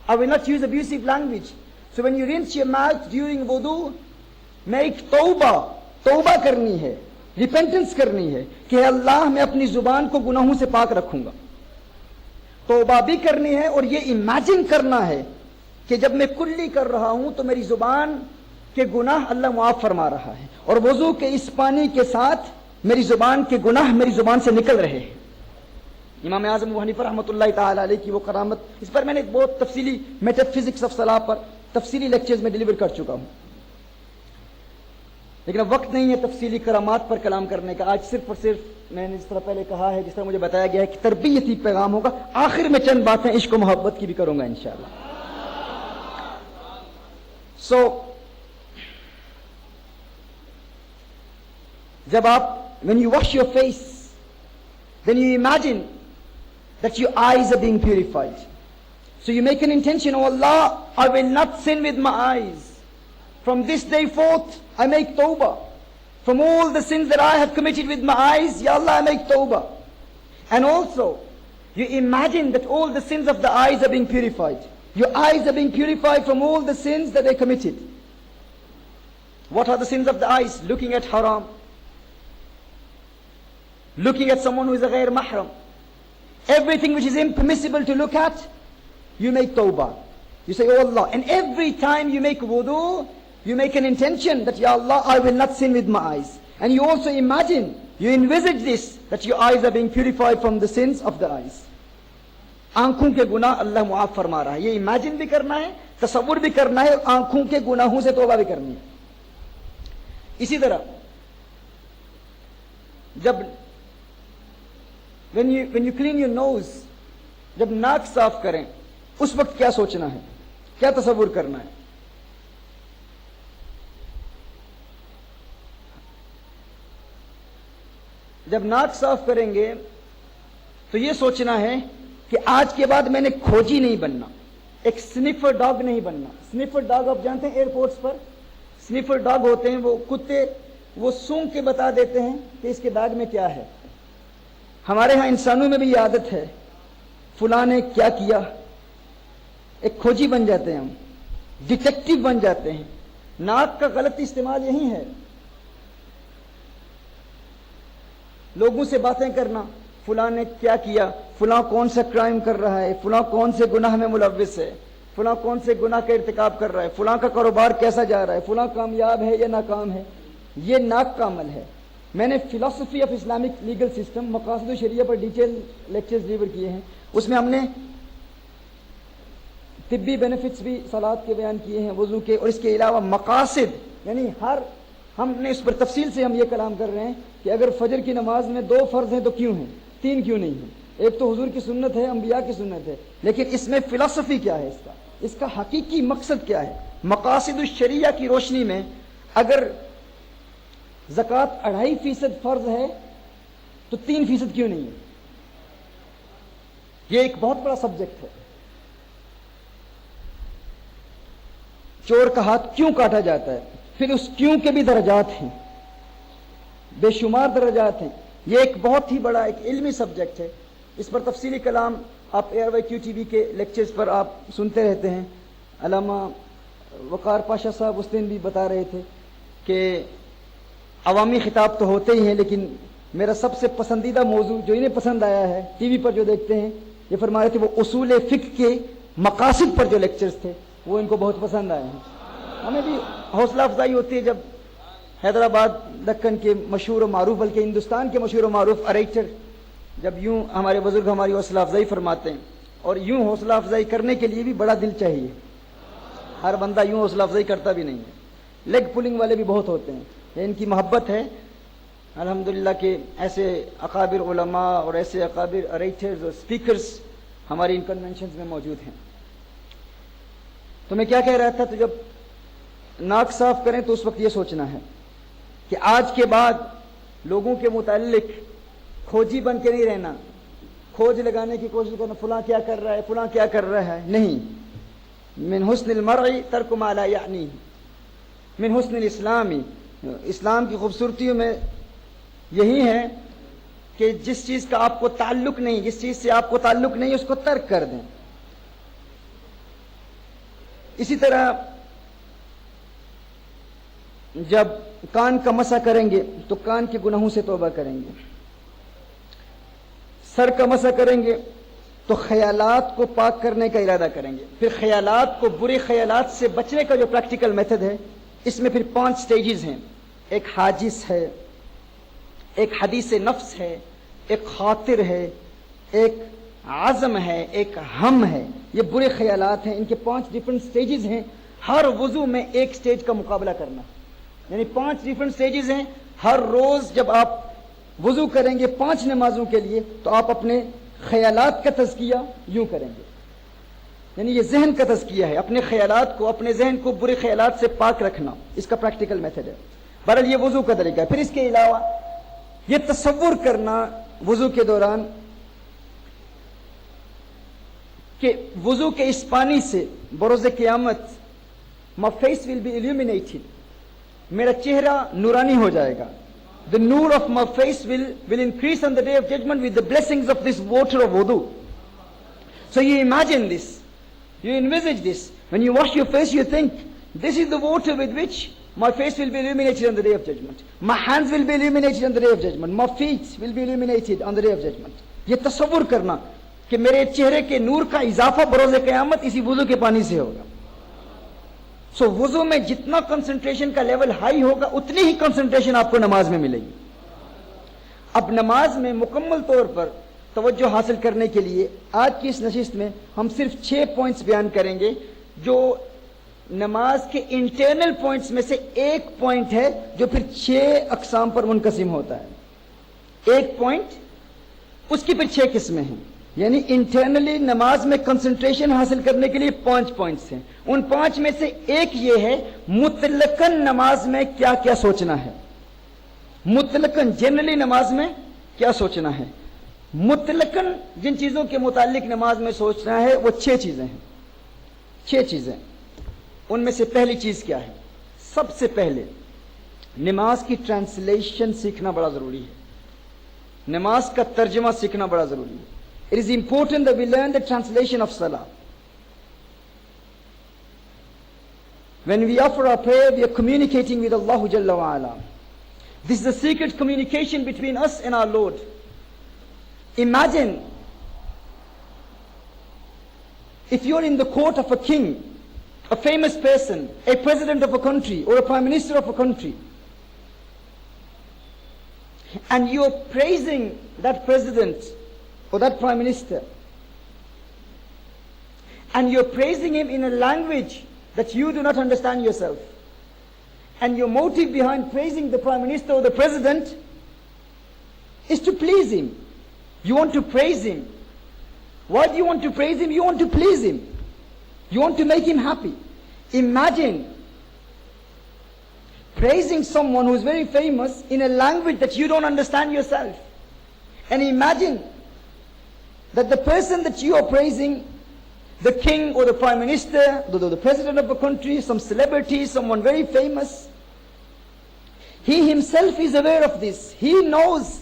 I will not use abusive language. So when you rinse your mouth during wudu, make توبہ کرنی ہے، ریپینٹنس کرنی ہے کہ اللہ میں اپنی زبان کو گناہوں سے پاک رکھوں گا، توبہ بھی کرنی ہے، اور یہ امیجن کرنا ہے کہ جب میں کلی کر رہا ہوں تو میری زبان کے گناہ اللہ معاف فرما رہا ہے، اور وضو کے اس پانی کے ساتھ میری زبان کے گناہ میری زبان سے نکل رہے ہیں۔ امام اعظم ابو حنیفہ رحمۃ اللہ تعالی علیہ کی وہ کرامت، اس پر میں نے بہت تفصیلی میٹا فزکس آف صلاح پر تفصیلی لیکچرز میں ڈیلیور کر چکا ہوں، لیکن اب وقت نہیں ہے تفصیلی کرامات پر کلام کرنے کا۔ آج صرف اور صرف میں نے جس طرح پہلے کہا ہے، جس طرح مجھے بتایا گیا ہے کہ تربیتی پیغام ہوگا، آخر میں چند باتیں عشق و محبت کی بھی کروں گا انشاءاللہ۔ سو جب آپ when you wash your face, then you imagine that your eyes are being purified. So you make an intention, oh Allah, I will not sin with my eyes. From this day forth, I make tawbah. From all the sins that I have committed with my eyes, Ya Allah, I make tawbah. And also, you imagine that all the sins of the eyes are being purified. Your eyes are being purified from all the sins that they committed. What are the sins of the eyes? Looking at haram. Looking at someone who is a ghair mahram. Everything which is impermissible to look at, you make tawbah. You say, oh Allah. And every time you make wudu, you make an intention that, Ya Allah, I will not sin with my eyes. And you also imagine, you envisage this, that your eyes are being purified from the sins of the eyes. آنکھوں کے گناہ اللہ معاف فرما رہا ہے، یہ امیجن بھی کرنا ہے، تصور بھی کرنا ہے، اور آنکھوں کے گناہوں سے توبہ بھی کرنی ہے۔ اسی طرح جب when you clean your nose، جب ناک صاف کریں اس وقت کیا سوچنا ہے، کیا تصور کرنا ہے؟ جب ناک صاف کریں گے تو یہ سوچنا ہے کہ آج کے بعد میں نے کھوجی نہیں بننا، ایک سنیفر ڈاگ نہیں بننا۔ سنیفر ڈاگ آپ جانتے ہیں، ایئرپورٹس پر سنیفر ڈاگ ہوتے ہیں، وہ کتے وہ سونگ کے بتا دیتے ہیں کہ اس کے بیگ میں کیا ہے۔ ہمارے ہاں انسانوں میں بھی یہ عادت ہے، فلاں نے کیا کیا، ایک کھوجی بن جاتے ہیں، ہم ڈیٹیکٹیو بن جاتے ہیں۔ ناک کا غلط استعمال یہی ہے، لوگوں سے باتیں کرنا، فلاں نے کیا کیا، فلاں کون سا کرائم کر رہا ہے، فلاں کون سے گناہ میں ملوث ہے، فلاں کون سے گناہ کا ارتکاب کر رہا ہے، فلاں کا کاروبار کیسا جا رہا ہے، فلاں کامیاب ہے یا ناکام ہے۔ یہ ناک کا عمل ہے۔ میں نے فلسفی آف اسلامک لیگل سسٹم، مقاصد و شریعہ پر ڈیٹیل لیکچرز ڈیلیور کیے ہیں، اس میں ہم نے طبی بینیفٹس بھی صلاۃ کے بیان کیے ہیں، وضو کے، اور اس کے علاوہ مقاصد، یعنی ہم نے اس پر تفصیل سے ہم یہ کلام کر رہے ہیں کہ اگر فجر کی نماز میں 2 فرض ہیں تو کیوں ہیں، 3 کیوں نہیں ہیں؟ ایک تو حضور کی سنت ہے، انبیاء کی سنت ہے، لیکن اس میں فلسفی کیا ہے، اس کا حقیقی مقصد کیا ہے. مقاصد الشریعہ کی روشنی میں اگر زکوٰۃ 2.5% فرض ہے تو 3% کیوں نہیں ہے؟ یہ ایک بہت بڑا سبجیکٹ ہے. چور کا ہاتھ کیوں کاٹا جاتا ہے؟ پھر اس کیوں کے بھی درجات ہیں، بے شمار درجات ہیں. یہ ایک بہت ہی بڑا ایک علمی سبجیکٹ ہے. اس پر تفصیلی کلام آپ ARYQ-TV کے لیکچرز پر آپ سنتے رہتے ہیں. علامہ وقار پاشا صاحب اس دن بھی بتا رہے تھے کہ عوامی خطاب تو ہوتے ہی ہیں، لیکن میرا سب سے پسندیدہ موضوع جو انہیں پسند آیا ہے ٹی وی پر جو دیکھتے ہیں، یہ فرما رہے تھے وہ اصول فقہ کے مقاصد پر جو لیکچرز تھے وہ ان کو بہت پسند آئے ہیں. ہمیں بھی حوصلہ افزائی ہوتی ہے جب حیدرآباد دکن کے مشہور و معروف، بلکہ ہندوستان کے مشہور و معروف اریٹر جب یوں ہمارے بزرگ ہماری حوصلہ افزائی فرماتے ہیں. اور یوں حوصلہ افزائی کرنے کے لیے بھی بڑا دل چاہیے. ہر بندہ یوں حوصلہ افزائی کرتا بھی نہیں ہے. لیگ پولنگ والے بھی بہت ہوتے ہیں. یہ ان کی محبت ہے الحمدللہ کہ ایسے اکابر علماء اور ایسے اکابر اریٹرز اور اسپیکرز ہماری ان کنونشنز میں موجود ہیں. تو میں کیا کہہ رہا تھا، تو جب ناک صاف کریں تو اس وقت یہ سوچنا ہے کہ آج کے بعد لوگوں کے متعلق کھوجی بن کے نہیں رہنا، کھوج لگانے کی کوشش کرنا فلاں کیا کر رہا ہے، فلاں کیا کر رہا ہے. نہیں. من حسن المرء ترک ما لا یعنی، من حسن الاسلام، اسلام کی خوبصورتیوں میں یہی ہے کہ جس چیز کا آپ کو تعلق نہیں، جس چیز سے آپ کو تعلق نہیں اس کو ترک کر دیں. اسی طرح جب کان کا مسح کریں گے تو کان کے گناہوں سے توبہ کریں گے. سر کا مسح کریں گے تو خیالات کو پاک کرنے کا ارادہ کریں گے. پھر خیالات کو، برے خیالات سے بچنے کا جو پریکٹیکل میتھڈ ہے، اس میں پھر 5 سٹیجز ہیں. ایک حاجس ہے، ایک حدیث نفس ہے، ایک خاطر ہے، ایک عزم ہے، ایک ہم ہے. یہ برے خیالات ہیں. ان کے 5 ڈیفرنٹ سٹیجز ہیں. ہر وضو میں ایک سٹیج کا مقابلہ کرنا، یعنی 5 ڈیفرنٹ سٹیجز ہیں. ہر روز جب آپ وضو کریں گے 5 نمازوں کے لیے تو آپ اپنے خیالات کا تزکیہ یوں کریں گے، یعنی یہ ذہن کا تزکیہ ہے. اپنے خیالات کو، اپنے ذہن کو برے خیالات سے پاک رکھنا، اس کا پریکٹیکل میتھڈ ہے. بہرحال یہ وضو کا طریقہ ہے. پھر اس کے علاوہ یہ تصور کرنا وضو کے دوران کہ وضو کے اس پانی سے بروز قیامت my face will be illuminated، میرا چہرہ نورانی ہو جائے گا. The nur of my face will increase on the day of judgment with the blessings of this water of wudu. So you imagine this, you envisage this. When you wash your face, you think, this is the water with which my face will be illuminated on the day of judgment. My hands will be illuminated on the day of judgment. My feet will be illuminated on the day of judgment. یہ تصور کرنا کہ میرے چہرے کے نور کا اضافہ بروز قیامت اسی وضو کے پانی سے ہوگا. سو وضو میں جتنا کنسنٹریشن کا لیول ہائی ہوگا اتنی ہی کنسنٹریشن آپ کو نماز میں ملے گی. اب نماز میں مکمل طور پر توجہ حاصل کرنے کے لیے آج کی اس نشست میں ہم صرف 6 پوائنٹس بیان کریں گے جو نماز کے انٹرنل پوائنٹس میں سے ایک پوائنٹ ہے جو پھر 6 اقسام پر منقسم ہوتا ہے. ایک پوائنٹ، اس کی پھر 6 قسمیں ہیں. یعنی انٹرنلی نماز میں کنسنٹریشن حاصل کرنے کے لیے 5 پوائنٹس ہیں. ان 5 میں سے ایک یہ ہے مطلقاً نماز میں کیا کیا سوچنا ہے. مطلقاً جنرلی نماز میں کیا سوچنا ہے. مطلقاً جن چیزوں کے متعلق نماز میں سوچنا ہے وہ 6 چیزیں ہیں. 6 چیزیں. ان میں سے پہلی چیز کیا ہے؟ سب سے پہلے نماز کی ٹرانسلیشن سیکھنا بڑا ضروری ہے. نماز کا ترجمہ سیکھنا بڑا ضروری ہے. It is important that we learn the translation of Salah. When we offer our prayer, we are communicating with Allah Jalla wa Ala. This is a secret communication between us and our Lord. Imagine if you are in the court of a king, a famous person, a president of a country or a prime minister of a country, and you are praising that president or that prime minister, and you're praising him in a language that you do not understand yourself, and your motive behind praising the prime minister or the president is to please him. You want to praise him. Why do you want to praise him? You want to please him. You want to make him happy. Imagine praising someone who is very famous in a language that you don't understand yourself. And imagine that the person that you are praising, the king or the prime minister, the president of a country, some celebrity, someone very famous, he himself is aware of this. He knows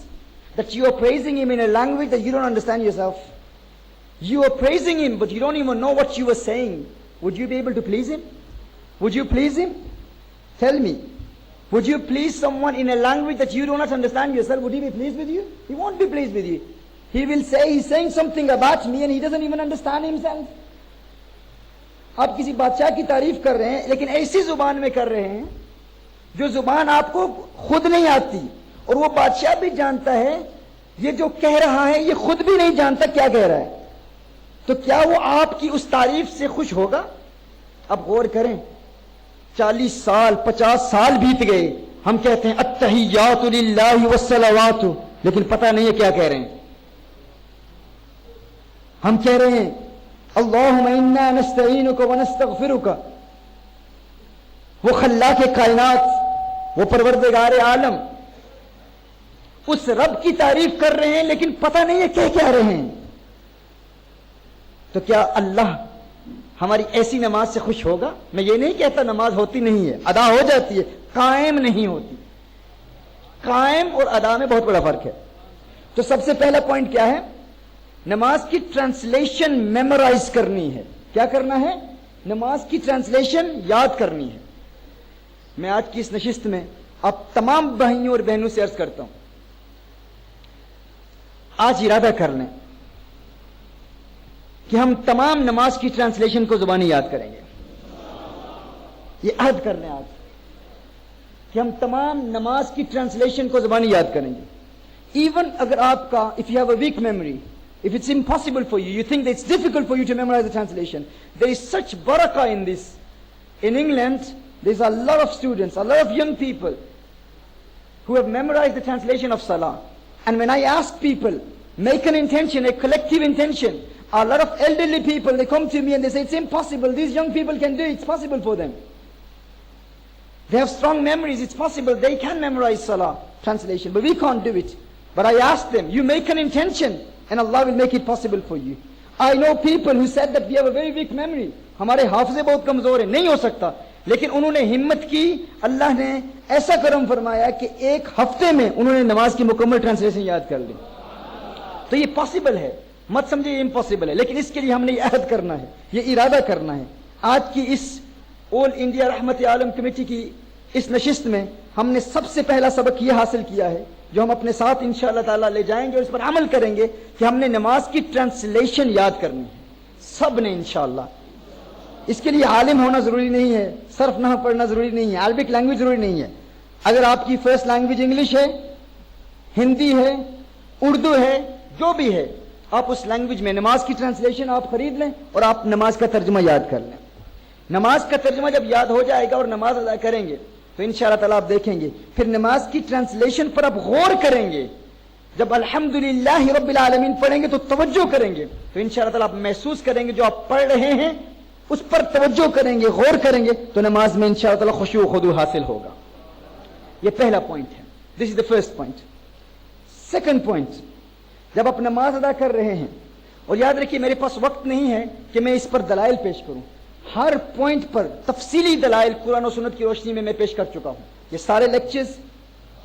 that you are praising him in a language that you don't understand yourself. You are praising him, but you don't even know what you are saying. Would you be able to please him? Would you please him? Tell me. Would you please someone in a language that you do not understand yourself? Would he be pleased with you? He won't be pleased with you. He will say, he's saying something about me and he doesn't even understand himself. آپ کسی بادشاہ کی تعریف کر رہے ہیں لیکن ایسی زبان میں کر رہے ہیں جو زبان آپ کو خود نہیں آتی, اور وہ بادشاہ بھی جانتا ہے یہ جو کہہ رہا ہے یہ خود بھی نہیں جانتا کیا کہہ رہا ہے, تو کیا وہ آپ کی اس تعریف سے خوش ہوگا؟ اب غور کریں, 40 سال 50 سال بیت گئے, ہم کہتے ہیں التحیات للہ والصلوات, لیکن پتہ نہیں ہے کیا کہہ رہے ہیں. ہم کہہ رہے ہیں اللہم انا نستعینک ونستغفرک, وہ خلاق کائنات, وہ پروردگار عالم, اس رب کی تعریف کر رہے ہیں لیکن پتہ نہیں ہے کیا رہے ہیں. تو کیا اللہ ہماری ایسی نماز سے خوش ہوگا؟ میں یہ نہیں کہتا نماز ہوتی نہیں ہے, ادا ہو جاتی ہے, قائم نہیں ہوتی. قائم اور ادا میں بہت بڑا فرق ہے. تو سب سے پہلا پوائنٹ کیا ہے؟ نماز کی ٹرانسلیشن میمورائز کرنی ہے. کیا کرنا ہے؟ نماز کی ٹرانسلیشن یاد کرنی ہے. میں آج کی اس نشست میں آپ تمام بھائیوں اور بہنوں سے عرض کرتا ہوں, آج ارادہ کر لیں کہ ہم تمام نماز کی ٹرانسلیشن کو زبانی یاد کریں گے. یہ عہد کر لیں آج کہ ہم تمام نماز کی ٹرانسلیشن کو زبانی یاد کریں گے. ایون اگر آپ کا if you have a weak memory, if it's impossible for you, you think that it's difficult for you to memorize the translation, there is such barakah in this. In England, there's a lot of students, a lot of young people who have memorized the translation of Salah. And when I ask people, make an intention, a collective intention, a lot of elderly people, they come to me and they say, it's impossible, these young people can do it, it's possible for them. They have strong memories, it's possible, they can memorize Salah translation, but we can't do it. But I ask them, you make an intention, and Allah will make it possible for you. I know people who said that we have a very weak memory. ہمارے حافظے بہت کمزور ہیں, نہیں ہو سکتا, لیکن انہوں نے ہمت کی, اللہ نے ایسا کرم فرمایا کہ ایک ہفتے میں انہوں نے نماز کی مکمل ٹرانسلیشن یاد کر لی. تو یہ پاسبل ہے, مت سمجھے یہ امپاسبل ہے, لیکن اس کے لیے ہم نے یہ عہد کرنا ہے, یہ ارادہ کرنا ہے. آج کی اس آل انڈیا رحمت عالم کمیٹی کی اس نشست میں ہم نے سب سے پہلا سبق یہ حاصل کیا ہے جو ہم اپنے ساتھ انشاءاللہ تعالیٰ لے جائیں گے اور اس پر عمل کریں گے کہ ہم نے نماز کی ٹرانسلیشن یاد کرنی ہے, سب نے انشاءاللہ. اس کے لیے عالم ہونا ضروری نہیں ہے, صرف نحو پڑھنا ضروری نہیں ہے, عربک لینگویج ضروری نہیں ہے. اگر آپ کی فرسٹ لینگویج انگلش ہے, ہندی ہے, اردو ہے, جو بھی ہے, آپ اس لینگویج میں نماز کی ٹرانسلیشن آپ خرید لیں اور آپ نماز کا ترجمہ یاد کر لیں. نماز کا ترجمہ جب یاد ہو جائے گا اور نماز ادا کریں گے تو انشاءاللہ تعالیٰ آپ دیکھیں گے, پھر نماز کی ٹرانسلیشن پر آپ غور کریں گے. جب الحمدللہ رب العالمین پڑھیں گے تو توجہ کریں گے, تو انشاءاللہ تعالیٰ آپ محسوس کریں گے جو آپ پڑھ رہے ہیں اس پر توجہ کریں گے, غور کریں گے, تو نماز میں انشاءاللہ تعالیٰ خشوع و خضوع حاصل ہوگا. یہ پہلا پوائنٹ ہے. This is the first point. Second point, جب آپ نماز ادا کر رہے ہیں, اور یاد رکھیے میرے پاس وقت نہیں ہے کہ میں اس پر دلائل پیش کروں, ہر پوائنٹ پر تفصیلی دلائل قرآن و سنت کی روشنی میں پیش کر چکا ہوں. یہ سارے لیکچرز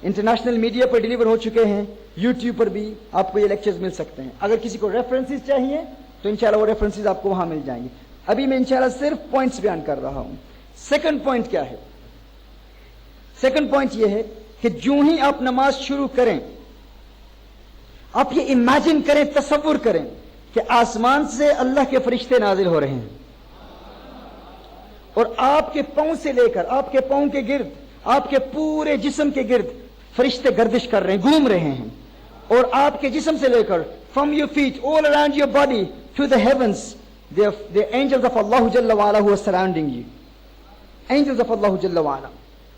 انٹرنیشنل میڈیا پر ڈیلیور ہو چکے ہیں, یوٹیوب پر بھی آپ کو یہ لیکچرز مل سکتے ہیں. اگر کسی کو ریفرنسز چاہیے تو انشاءاللہ وہ ریفرنسز آپ کو وہاں مل جائیں گے. ابھی میں انشاءاللہ صرف پوائنٹس بیان کر رہا ہوں. سیکنڈ پوائنٹ کیا ہے؟ سیکنڈ پوائنٹ یہ ہے کہ جو ہی آپ نماز شروع کریں آپ یہ امیجن کریں, تصور کریں کہ آسمان سے اللہ کے فرشتے نازل ہو رہے ہیں اور آپ کے پاؤں سے لے کر آپ کے پاؤں کے گرد, آپ کے پورے جسم کے گرد فرشتے گردش کر رہے ہیں, گھوم رہے ہیں, اور آپ کے جسم سے لے کر from your feet all around your body to the heavens the angels of Allah Jalla wa Ala who are surrounding you. Angels of Allah Jalla wa Ala.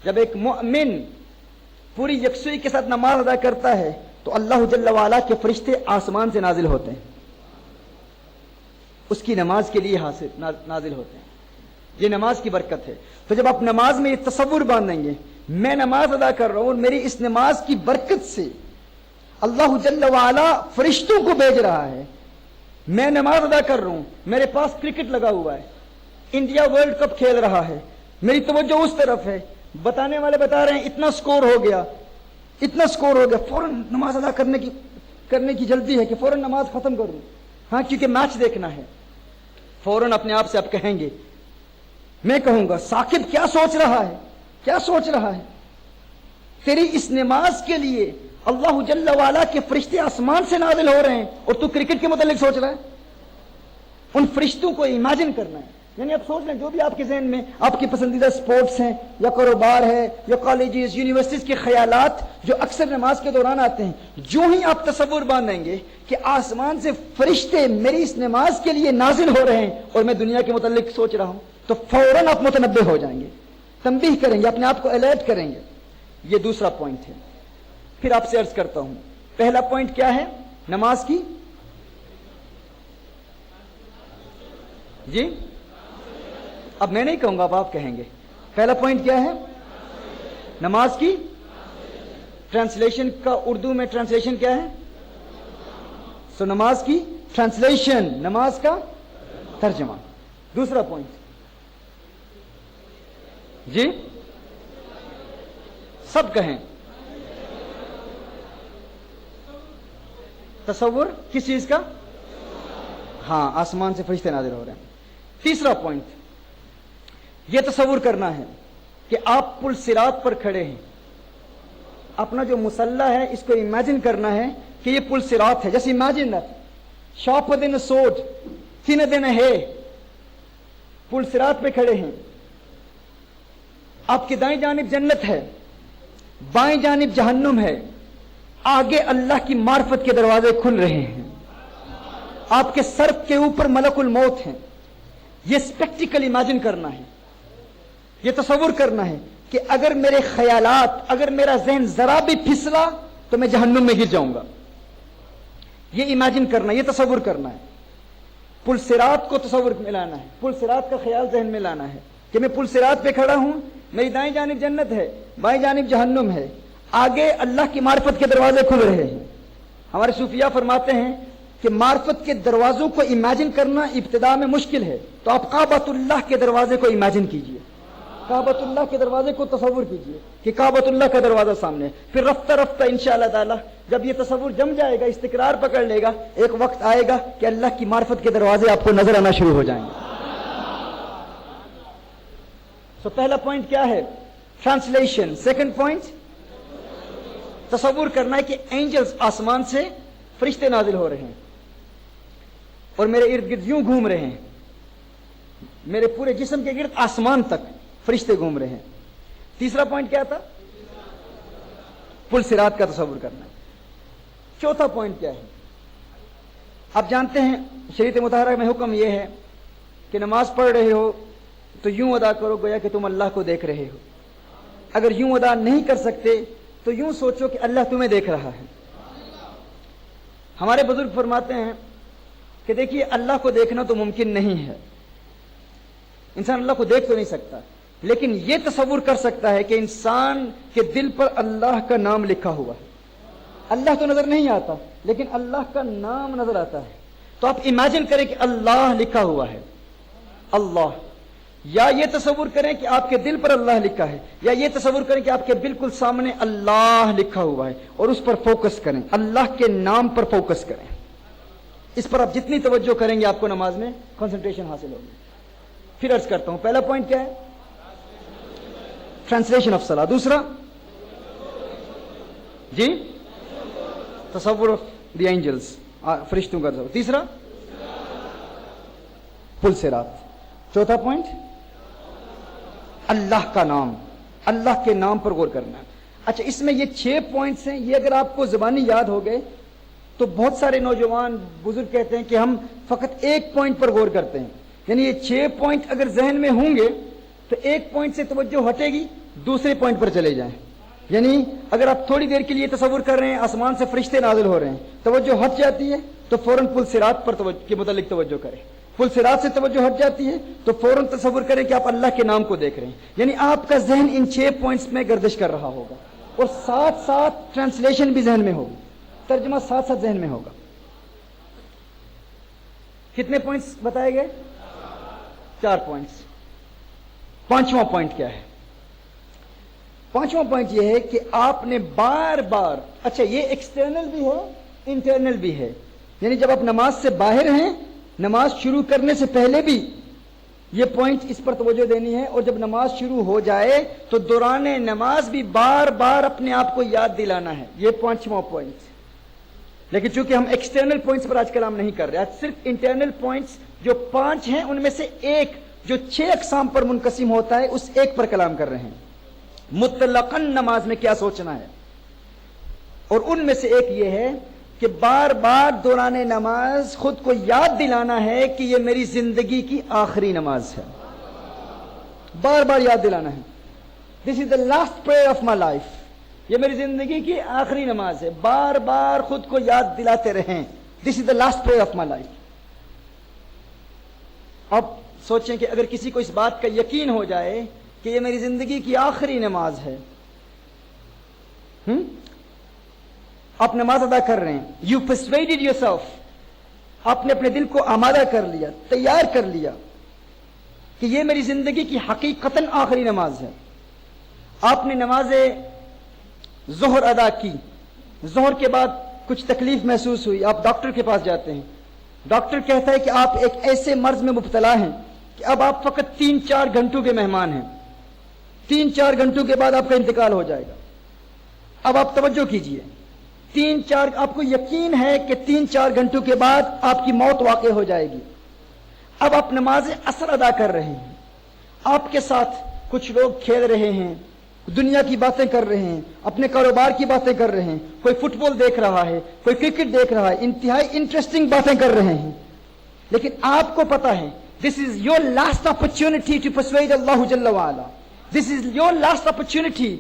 جب ایک مؤمن پوری یکسوئی کے ساتھ نماز ادا کرتا ہے تو اللہ جل وعلا کے فرشتے آسمان سے نازل ہوتے ہیں. اس کی نماز کے لیے نازل ہوتے ہیں. یہ نماز کی برکت ہے. تو جب آپ نماز میں یہ تصور باندھیں گے میں نماز ادا کر رہا ہوں اور میری اس نماز کی برکت سے اللہ جل وعلا فرشتوں کو بھیج رہا ہے. میں نماز ادا کر رہا ہوں, میرے پاس کرکٹ لگا ہوا ہے, انڈیا ورلڈ کپ کھیل رہا ہے, میری توجہ اس طرف ہے, بتانے والے بتا رہے ہیں اتنا سکور ہو گیا, اتنا سکور ہو گیا, فوراً نماز ادا کرنے کی جلدی ہے کہ فوراً نماز ختم کر دوں. ہاں کیونکہ میچ دیکھنا ہے. فوراً اپنے آپ سے آپ کہیں گے, میں کہوں گا ثاقب کیا سوچ رہا ہے, کیا سوچ رہا ہے؟ تیری اس نماز کے لیے اللہ جل وعلا کے فرشتے آسمان سے نازل ہو رہے ہیں اور تو کرکٹ کے متعلق سوچ رہا ہے. ان فرشتوں کو امیجن کرنا ہے. یعنی آپ سوچ لیں جو بھی آپ کے ذہن میں آپ کی پسندیدہ سپورٹس ہیں یا کاروبار ہے یا کالجز یونیورسٹیز کے خیالات جو اکثر نماز کے دوران آتے ہیں, جو ہی آپ تصور باندھیں گے کہ آسمان سے فرشتے میری اس نماز کے لیے نازل ہو رہے ہیں اور میں دنیا کے متعلق سوچ رہا ہوں, تو فوراً آپ متنبہ ہو جائیں گے, تنبیہ کریں گے, اپنے آپ کو الرٹ کریں گے. یہ دوسرا پوائنٹ ہے. پھر آپ سے عرض کرتا ہوں, پہلا پوائنٹ کیا ہے نماز کی؟ جی اب میں نہیں کہوں گا, اب آپ کہیں گے. پہلا پوائنٹ کیا ہے؟ نماز کی ٹرانسلیشن کا اردو میں ٹرانسلیشن کیا ہے؟ سو نماز کی ٹرانسلیشن, نماز کا ترجمہ. دوسرا پوائنٹ جی سب کہیں. تصور کس چیز کا؟ ہاں آسمان سے فرشتے نازل ہو رہے ہیں. تیسرا پوائنٹ یہ تصور کرنا ہے کہ آپ پل صراط پر کھڑے ہیں, اپنا جو مسلح ہے اس کو امیجن کرنا ہے کہ یہ پل صراط ہے. جیسے imagine that sharper than a sword, thinner than a hair. پل صراط پہ کھڑے ہیں, آپ کی دائیں جانب جنت ہے, بائیں جانب جہنم ہے, آگے اللہ کی معرفت کے دروازے کھل رہے ہیں, آپ کے سر کے اوپر ملک الموت ہیں. یہ اسپیکٹیکل امیجن کرنا ہے, یہ تصور کرنا ہے کہ اگر میرے خیالات, اگر میرا ذہن ذرا بھی پھسلا تو میں جہنم میں گر جاؤں گا. یہ امیجن کرنا, یہ تصور کرنا ہے. پل صراط کو تصور میں لانا ہے, پل صراط کا خیال ذہن میں لانا ہے کہ میں پل صراط پہ کھڑا ہوں, میری دائیں جانب جنت ہے, بائیں جانب جہنم ہے, آگے اللہ کی معرفت کے دروازے کھل رہے ہیں. ہمارے صوفیاء فرماتے ہیں کہ معرفت کے دروازوں کو امیجن کرنا ابتدا میں مشکل ہے, تو آپ کعبۃ اللہ کے دروازے کو امیجن کیجئے, کعبۃ اللہ کے دروازے کو تصور کیجئے کہ کعبۃ اللہ کا دروازہ سامنے ہے. پھر رفتہ رفتہ انشاءاللہ تعالی جب یہ تصور جم جائے گا, استقرار پکڑ لے گا, ایک وقت آئے گا کہ اللہ کی معرفت کے دروازے آپ کو نظر آنا شروع ہو جائیں گے. سو پہلا پوائنٹ کیا ہے؟ ٹرانسلیشن. سیکنڈ پوائنٹ تصور کرنا ہے کہ اینجلز آسمان سے فرشتے نازل ہو رہے ہیں اور میرے ارد گرد یوں گھوم رہے ہیں, میرے پورے جسم کے گرد آسمان تک فرشتے گھوم رہے ہیں. تیسرا پوائنٹ کیا تھا؟ پل صراط کا تصور کرنا ہے. چوتھا پوائنٹ کیا ہے؟ آپ جانتے ہیں شریعت مطہرہ میں حکم یہ ہے کہ نماز پڑھ رہے ہو تو یوں ادا کرو گویا کہ تم اللہ کو دیکھ رہے ہو. اگر یوں ادا نہیں کر سکتے تو یوں سوچو کہ اللہ تمہیں دیکھ رہا ہے. ہمارے بزرگ فرماتے ہیں کہ دیکھیے اللہ کو دیکھنا تو ممکن نہیں ہے, انسان اللہ کو دیکھ تو نہیں سکتا, لیکن یہ تصور کر سکتا ہے کہ انسان کے دل پر اللہ کا نام لکھا ہوا ہے. اللہ تو نظر نہیں آتا لیکن اللہ کا نام نظر آتا ہے. تو آپ امیجن کریں کہ اللہ لکھا ہوا ہے, اللہ, یا یہ تصور کریں کہ آپ کے دل پر اللہ لکھا ہے, یا یہ تصور کریں کہ آپ کے بالکل سامنے اللہ لکھا ہوا ہے اور اس پر فوکس کریں, اللہ کے نام پر فوکس کریں. اس پر آپ جتنی توجہ کریں گے آپ کو نماز میں کنسنٹریشن حاصل ہوگی. پھر عرض کرتا ہوں پہلا پوائنٹ کیا ہے؟ ٹرانسلیشن آف صلاح. دوسرا جی تصور آف دی اینجلز, فرشتوں کا تصور. تیسرا پل صراط. چوتھا پوائنٹ اللہ کا نام, اللہ کے نام پر غور کرنا. اچھا اس میں یہ 6 پوائنٹس ہیں, یہ اگر آپ کو زبانی یاد ہو گئے تو بہت سارے نوجوان بزرگ کہتے ہیں کہ ہم فقط ایک پوائنٹ پر غور کرتے ہیں. یعنی یہ 6 پوائنٹ اگر ذہن میں ہوں گے تو ایک پوائنٹ سے توجہ ہٹے گی, دوسرے پوائنٹ پر چلے جائیں. یعنی اگر آپ تھوڑی دیر کے لیے تصور کر رہے ہیں آسمان سے فرشتے نازل ہو رہے ہیں, توجہ ہٹ جاتی ہے تو فوراً پل صراط پر کے متعلق توجہ کریں. پل صراط سے توجہ ہٹ جاتی ہے تو فوراً تصور کریں کہ آپ اللہ کے نام کو دیکھ رہے ہیں، یعنی آپ کا ذہن ان 6 پوائنٹس میں گردش کر رہا ہوگا، اور ساتھ ساتھ ٹرانسلیشن بھی ذہن میں ہوگی، ترجمہ ساتھ ساتھ ذہن میں ہوگا۔ کتنے پوائنٹس بتائے گئے؟ 4 پوائنٹس۔ 5واں پوائنٹ کیا ہے؟ 5واں پوائنٹ یہ ہے کہ آپ نے بار بار، اچھا یہ ایکسٹرنل بھی ہے انٹرنل بھی ہے، یعنی جب آپ نماز سے باہر ہیں، نماز شروع کرنے سے پہلے بھی یہ پوائنٹ اس پر توجہ دینی ہے، اور جب نماز شروع ہو جائے تو دوران نماز بھی بار بار اپنے آپ کو یاد دلانا ہے۔ یہ 5واں پوائنٹ۔ لیکن چونکہ ہم ایکسٹرنل پوائنٹس پر آج کلام نہیں کر رہے، آج صرف انٹرنل پوائنٹس جو 5 ہیں ان میں سے ایک جو 6 اقسام پر منقسم ہوتا ہے اس ایک پر کلام کر رہے ہیں، مطلقاً نماز میں کیا سوچنا ہے۔ اور ان میں سے ایک یہ ہے کہ بار بار دوران نماز خود کو یاد دلانا ہے کہ یہ میری زندگی کی آخری نماز ہے، بار بار یاد دلانا ہے، this is the last prayer of my life, یہ میری زندگی کی آخری نماز ہے، بار بار خود کو یاد دلاتے رہیں، this is the last prayer of my life. اب سوچیں کہ اگر کسی کو اس بات کا یقین ہو جائے کہ یہ میری زندگی کی آخری نماز ہے، آپ نماز ادا کر رہے ہیں، یو پرسویڈڈ یور سیلف، آپ نے اپنے دل کو آمادہ کر لیا، تیار کر لیا کہ یہ میری زندگی کی حقیقتاً آخری نماز ہے۔ آپ نے نماز ظہر ادا کی، ظہر کے بعد کچھ تکلیف محسوس ہوئی، آپ ڈاکٹر کے پاس جاتے ہیں، ڈاکٹر کہتا ہے کہ آپ ایک ایسے مرض میں مبتلا ہیں کہ اب آپ فقط 3-4 گھنٹوں کے مہمان ہیں، 3-4 گھنٹوں کے بعد آپ کا انتقال ہو جائے گا۔ اب آپ توجہ کیجئے، 3-4 آپ کو یقین ہے کہ 3-4 گھنٹوں کے بعد آپ کی موت واقع ہو جائے گی۔ اب آپ نماز عصر ادا کر رہے ہیں، آپ کے ساتھ کچھ لوگ کھیل رہے ہیں، دنیا کی باتیں کر رہے ہیں، اپنے کاروبار کی باتیں کر رہے ہیں، کوئی فٹ بال دیکھ رہا ہے، کوئی کرکٹ دیکھ رہا ہے، انتہائی انٹرسٹنگ باتیں کر رہے ہیں، لیکن آپ کو پتا ہے this is your last opportunity to persuade Allah Jalla wa Ala, this is your last opportunity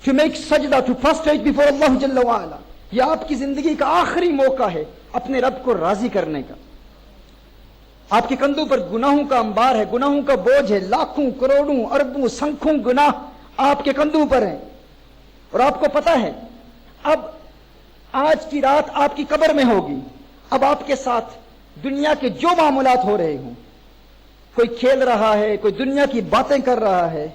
to make sajda, to prostrate before Allah Jalla wa Ala، یہ آپ کی زندگی کا آخری موقع ہے اپنے رب کو راضی کرنے کا۔ آپ کے کندھوں پر گناہوں کا انبار ہے، گناہوں کا بوجھ ہے، لاکھوں کروڑوں اربوں سنکھوں گناہ آپ کے کندھوں پر ہیں، اور آپ کو پتا ہے اب آج کی رات آپ کی قبر میں ہوگی۔ اب آپ کے ساتھ دنیا کے جو معاملات ہو رہے ہوں، کوئی کھیل رہا ہے، کوئی دنیا کی باتیں کر رہا ہے،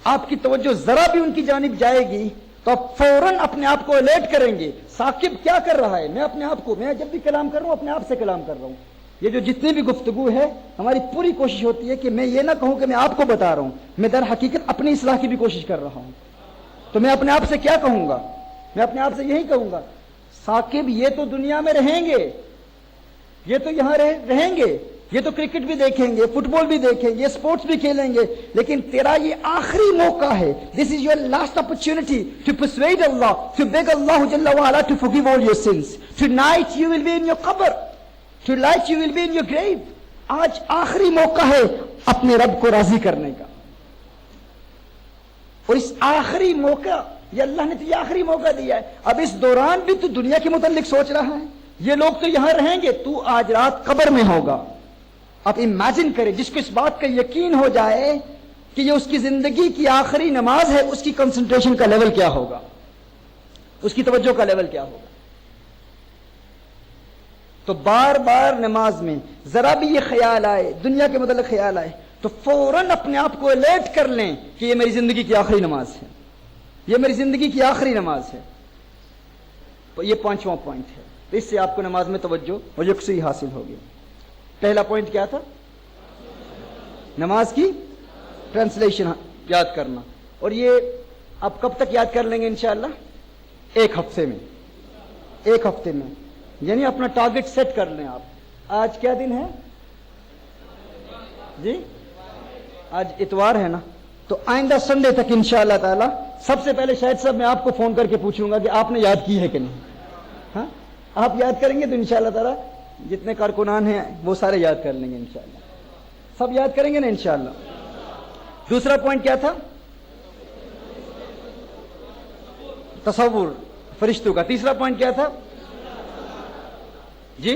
آپ کی توجہ ذرا بھی ان کی جانب جائے گی تو آپ فوراً اپنے آپ کو الرٹ کریں گے، ثاقب کیا کر رہا ہے، میں اپنے آپ کو، میں جب بھی کلام کر رہا ہوں اپنے آپ سے کلام کر رہا ہوں۔ یہ جو جتنی بھی گفتگو ہے ہماری پوری کوشش ہوتی ہے کہ میں یہ نہ کہوں کہ میں آپ کو بتا رہا ہوں، میں در حقیقت اپنی اصلاح کی بھی کوشش کر رہا ہوں۔ تو میں اپنے آپ سے کیا کہوں گا؟ میں اپنے آپ سے یہی کہوں گا، ثاقب یہ تو دنیا میں رہیں گے، یہ تو یہاں رہیں گے، یہ تو کرکٹ بھی دیکھیں گے، فٹ بال بھی دیکھیں گے، اسپورٹس بھی کھیلیں گے، لیکن تیرا یہ آخری موقع ہے، this is your last opportunity to persuade Allah, to beg Allah جل وعلا to forgive all your sins, tonight you will be in your قبر، tonight you will be in your grave. آج آخری موقع ہے اپنے رب کو راضی کرنے کا، اور اس آخری موقع یہ اللہ نے تو یہ آخری موقع دیا ہے، اب اس دوران بھی تو دنیا کے متعلق سوچ رہا ہے، یہ لوگ تو یہاں رہیں گے، تو آج رات قبر میں ہوگا۔ آپ امیجن کریں، جس کو اس بات کا یقین ہو جائے کہ یہ اس کی زندگی کی آخری نماز ہے، اس کی کنسنٹریشن کا لیول کیا ہوگا، اس کی توجہ کا لیول کیا ہوگا۔ تو بار بار نماز میں ذرا بھی یہ خیال آئے، دنیا کے متعلق خیال آئے، تو فوراً اپنے آپ کو الرٹ کر لیں کہ یہ میری زندگی کی آخری نماز ہے، یہ میری زندگی کی آخری نماز ہے۔ تو یہ 5واں پوائنٹ ہے، تو اس سے آپ کو نماز میں توجہ اور یکسوئی حاصل ہوگی۔ پہلا پوائنٹ کیا تھا؟ نماز کی ٹرانسلیشن یاد کرنا، اور یہ آپ کب تک یاد کر لیں گے انشاءاللہ؟ 1 ہفتے میں، 1 ہفتے میں، یعنی اپنا ٹارگٹ سیٹ کر لیں آپ۔ آج کیا دن ہے جی؟ آج اتوار ہے نا، تو آئندہ سنڈے تک انشاءاللہ تعالی سب سے پہلے شاید صاحب میں آپ کو فون کر کے پوچھوں گا کہ آپ نے یاد کی ہے کہ نہیں۔ ہاں آپ یاد کریں گے تو انشاءاللہ تعالی جتنے کارکنان ہیں وہ سارے یاد کر لیں گے انشاءاللہ، سب یاد کریں گے نا انشاءاللہ۔ دوسرا پوائنٹ کیا تھا؟ تصور فرشتوں کا۔ تیسرا پوائنٹ کیا تھا جی؟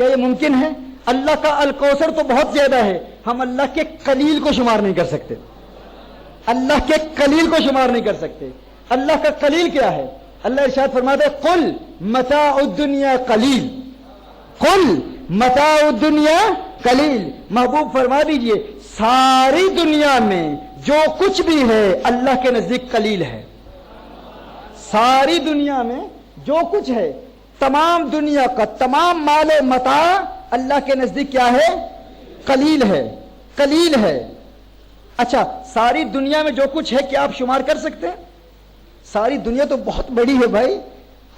کیا یہ ممکن ہے؟ اللہ کا الکوثر تو بہت زیادہ ہے، ہم اللہ کے قلیل کو شمار نہیں کر سکتے، اللہ کے قلیل کو شمار نہیں کر سکتے۔ اللہ کا قلیل کیا ہے؟ اللہ ارشاد فرماتے ہیں قل متاع الدنیا قلیل، قل متاع الدنیا قلیل، محبوب فرما دیجئے ساری دنیا میں جو کچھ بھی ہے اللہ کے نزدیک قلیل ہے۔ ساری دنیا میں جو کچھ ہے، تمام دنیا کا تمام مال متاع اللہ کے نزدیک کیا ہے؟ قلیل ہے، قلیل ہے۔ اچھا، ساری دنیا میں جو کچھ ہے کیا آپ شمار کر سکتے ہیں؟ ساری دنیا تو بہت بڑی ہے بھائی،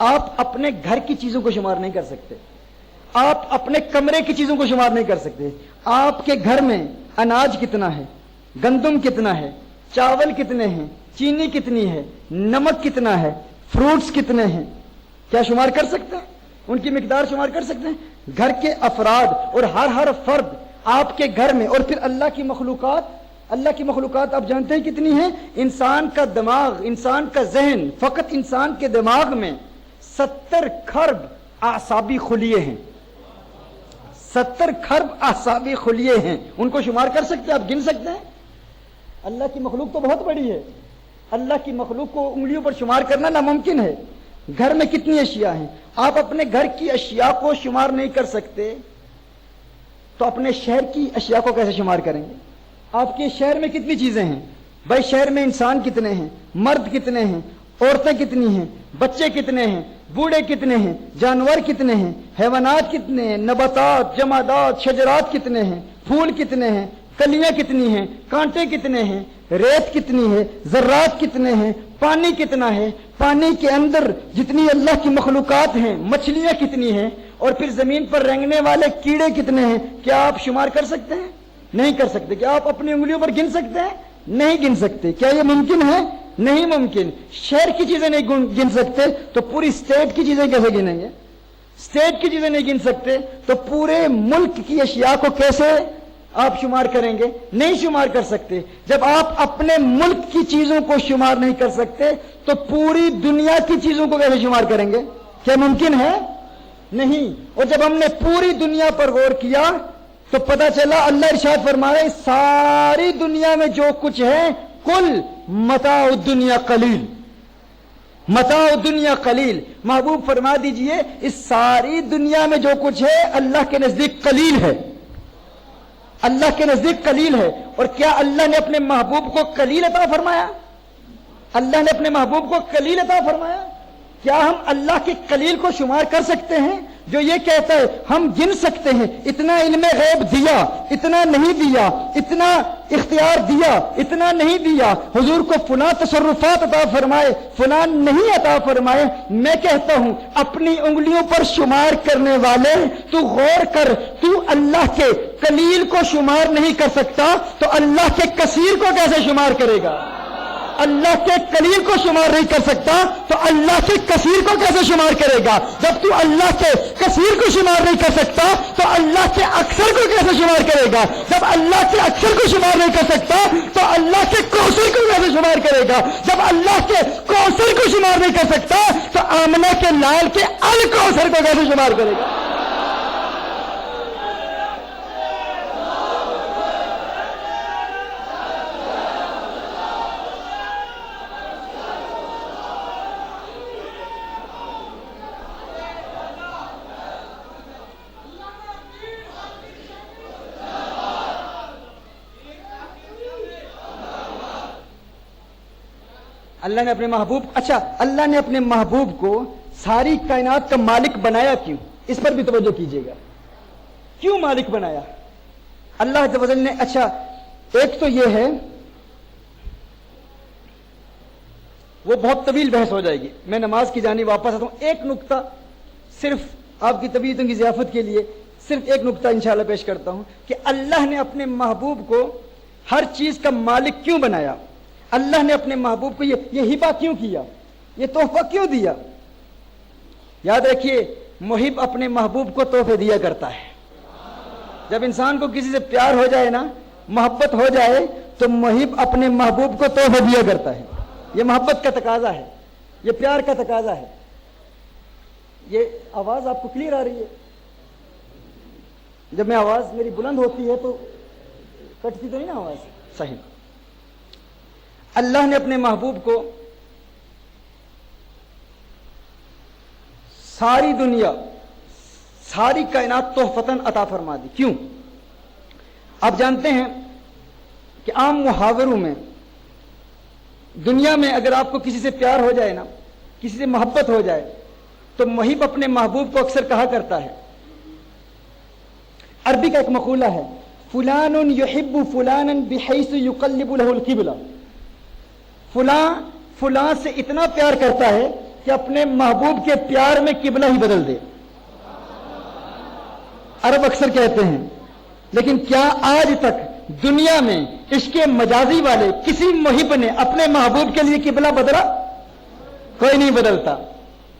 آپ اپنے گھر کی چیزوں کو شمار نہیں کر سکتے، آپ اپنے کمرے کی چیزوں کو شمار نہیں کر سکتے۔ آپ کے گھر میں اناج کتنا ہے، گندم کتنا ہے، چاول کتنے ہیں، چینی کتنی ہے، نمک کتنا ہے، فروٹس کتنے ہیں، کیا شمار کر سکتے ہیں؟ ان کی مقدار شمار کر سکتے ہیں؟ گھر کے افراد اور ہر فرد آپ کے گھر میں، اور پھر اللہ کی مخلوقات، اللہ کی مخلوقات آپ جانتے ہیں کتنی ہیں؟ انسان کا دماغ، انسان کا ذہن، فقط انسان کے دماغ میں 70 کھرب اعصابی خلیے ہیں، 70 کھرب اعصابی خلیے ہیں، ان کو شمار کر سکتے ہیں؟ آپ گن سکتے ہیں؟ اللہ کی مخلوق تو بہت بڑی ہے، اللہ کی مخلوق کو انگلیوں پر شمار کرنا ناممکن ہے۔ گھر میں کتنی اشیاء ہیں، آپ اپنے گھر کی اشیاء کو شمار نہیں کر سکتے تو اپنے شہر کی اشیاء کو کیسے شمار کریں گے؟ آپ کے شہر میں کتنی چیزیں ہیں بھائی؟ شہر میں انسان کتنے ہیں، مرد کتنے ہیں، عورتیں کتنی ہیں، بچے کتنے ہیں، بوڑھے کتنے ہیں، جانور کتنے ہیں، حیوانات کتنے ہیں، نباتات، جمادات، شجرات کتنے ہیں، پھول کتنے ہیں، کلیاں کتنی ہیں، کانٹے کتنے ہیں، ریت کتنی ہے، ذرات کتنے ہیں، پانی کتنا ہے، پانی کے اندر جتنی اللہ کی مخلوقات ہیں، مچھلیاں کتنی ہیں، اور پھر زمین پر رینگنے والے کیڑے کتنے ہیں، کیا آپ شمار کر سکتے ہیں؟ نہیں کر سکتے۔ کیا آپ اپنی انگلیوں پر گن سکتے ہیں؟ نہیں گن سکتے۔ کیا یہ ممکن ہے؟ نہیں ممکن۔ شہر کی چیزیں نہیں گن سکتے تو پوری اسٹیٹ کی چیزیں کیسے گنیں گے؟ اسٹیٹ کی چیزیں نہیں گن سکتے تو پورے ملک کی اشیاء کو کیسے آپ شمار کریں گے؟ نہیں شمار کر سکتے۔ جب آپ اپنے ملک کی چیزوں کو شمار نہیں کر سکتے تو پوری دنیا کی چیزوں کو کیسے شمار کریں گے؟ کیا ممکن ہے؟ نہیں۔ اور جب ہم نے پوری دنیا پر غور کیا تو پتہ چلا اللہ ارشاد فرما رہے ساری دنیا میں جو کچھ ہے کل متاع الدنیا قلیل، متاع الدنیا قلیل۔ محبوب فرما دیجئے اس ساری دنیا میں جو کچھ ہے اللہ کے نزدیک قلیل ہے، اللہ کے نزدیک قلیل ہے۔ اور کیا اللہ نے اپنے محبوب کو قلیل عطا فرمایا؟ اللہ نے اپنے محبوب کو قلیل عطا فرمایا؟ کیا ہم اللہ کے قلیل کو شمار کر سکتے ہیں جو یہ کہتا ہے ہم گن سکتے ہیں اتنا علم غیب دیا، اتنا نہیں دیا، اتنا اختیار دیا، اتنا نہیں دیا، حضور کو فلاں تصرفات عطا فرمائے، فلاں نہیں عطا فرمائے؟ میں کہتا ہوں اپنی انگلیوں پر شمار کرنے والے تو غور کر، تو اللہ کے قلیل کو شمار نہیں کر سکتا تو اللہ کے کثیر کو کیسے شمار کرے گا؟ اللہ کے قلیل کو شمار نہیں کر سکتا تو اللہ کے کثیر کو کیسے شمار کرے گا؟ جب تو اللہ کے کثیر کو شمار نہیں کر سکتا تو اللہ کے اکثر کو کیسے شمار کرے گا؟ جب اللہ کے اکثر کو شمار نہیں کر سکتا تو اللہ کے کوثر کو کیسے شمار کرے گا؟ جب اللہ کے کوثر کو شمار نہیں کر سکتا تو آمنہ کے لال کے الکوثر کو کیسے شمار کرے گا؟ اللہ نے اپنے محبوب، اچھا اللہ نے اپنے محبوب کو ساری کائنات کا مالک بنایا کیوں؟ اس پر بھی توجہ کیجیے گا، کیوں مالک بنایا اللہ عز و جل نے؟ اچھا ایک تو یہ ہے، وہ بہت طویل بحث ہو جائے گی، میں نماز کی جانب واپس آتا ہوں۔ ایک نقطہ صرف آپ کی طبیعتوں کی ضیافت کے لیے صرف ایک نقطہ انشاءاللہ پیش کرتا ہوں کہ اللہ نے اپنے محبوب کو ہر چیز کا مالک کیوں بنایا؟ اللہ نے اپنے محبوب کو یہ ہبہ کیوں کیا؟ یہ تحفہ کیوں دیا؟ یاد رکھیے محب اپنے محبوب کو تحفے دیا کرتا ہے۔ جب انسان کو کسی سے پیار ہو جائے نا، محبت ہو جائے تو محب اپنے محبوب کو تحفے دیا کرتا ہے۔ یہ محبت کا تقاضا ہے، یہ پیار کا تقاضا ہے۔ یہ آواز آپ کو کلیئر آ رہی ہے؟ جب میں آواز میری بلند ہوتی ہے تو کٹتی تو نہیں نا آواز؟ صحیح. اللہ نے اپنے محبوب کو ساری دنیا ساری کائنات تحفتاً عطا فرما دی. کیوں؟ آپ جانتے ہیں کہ عام محاوروں میں دنیا میں اگر آپ کو کسی سے پیار ہو جائے نا، کسی سے محبت ہو جائے، تو محب اپنے محبوب کو اکثر کہا کرتا ہے، عربی کا ایک مقولہ ہے، فلان یحب فلانا بحیث یقلب له القبلہ، فلاں فلاں سے اتنا پیار کرتا ہے کہ اپنے محبوب کے پیار میں قبلہ ہی بدل دے. عرب اکثر کہتے ہیں. لیکن کیا آج تک دنیا میں عشق مجازی والے کسی محب نے اپنے محبوب کے لیے قبلہ بدلا؟ کوئی نہیں بدلتا.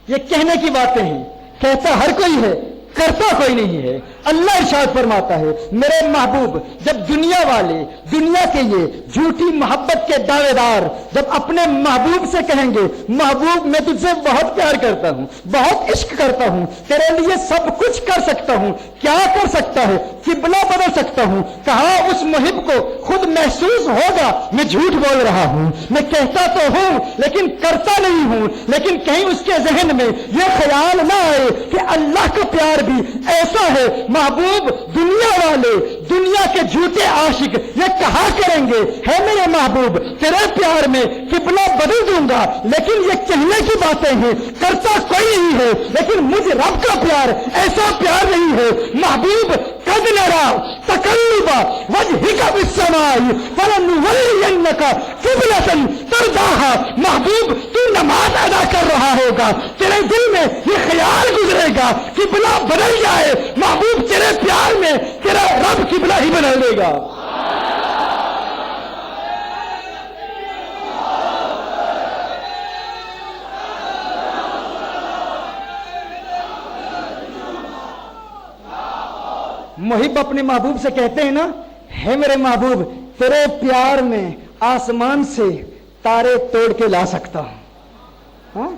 یہ کہنے کی باتیں ہیں، کہتا ہر کوئی ہے، کرتا کوئی نہیں ہے. اللہ ارشاد فرماتا ہے، میرے محبوب جب دنیا والے، دنیا کے یہ جھوٹی محبت کے دعوے دار جب اپنے محبوب سے کہیں گے، محبوب میں تجھ سے بہت پیار کرتا ہوں، بہت عشق کرتا ہوں، تیرے لیے سب کچھ کر سکتا ہوں، کیا کر سکتا ہے؟ قبلہ بدل سکتا ہوں. کہاں اس محب کو خود محسوس ہوگا میں جھوٹ بول رہا ہوں، میں کہتا تو ہوں لیکن کرتا نہیں ہوں. لیکن کہیں اس کے ذہن میں یہ خیال نہ آئے کہ اللہ کا پیار بھی ایسا ہے. محبوب دنیا والے، دنیا کے جھوٹے عاشق یہ کہا کریں گے، ہے میرے محبوب تیرے پیار میں قبلہ بدل دوں گا، لیکن یہ کہنے کی باتیں ہیں، کرتا کوئی نہیں ہے. لیکن مجھ رب کا پیار ایسا پیار نہیں ہے. محبوب قد نرا تقلب وجهك في السماء فلنولينك قبلة ترضاها. محبوب تو نماز ادا کر رہا ہوگا، تیرے دل میں یہ خیال گزرے گا قبلہ بدل جائے. محبوب تیرے پیار میں تیرا رب قبلہ ہی بدل دے گا. محب اپنے محبوب سے کہتے ہیں نا، ہے میرے محبوب تیرے پیار میں آسمان سے تارے توڑ کے لا سکتا ہوں. ہاں؟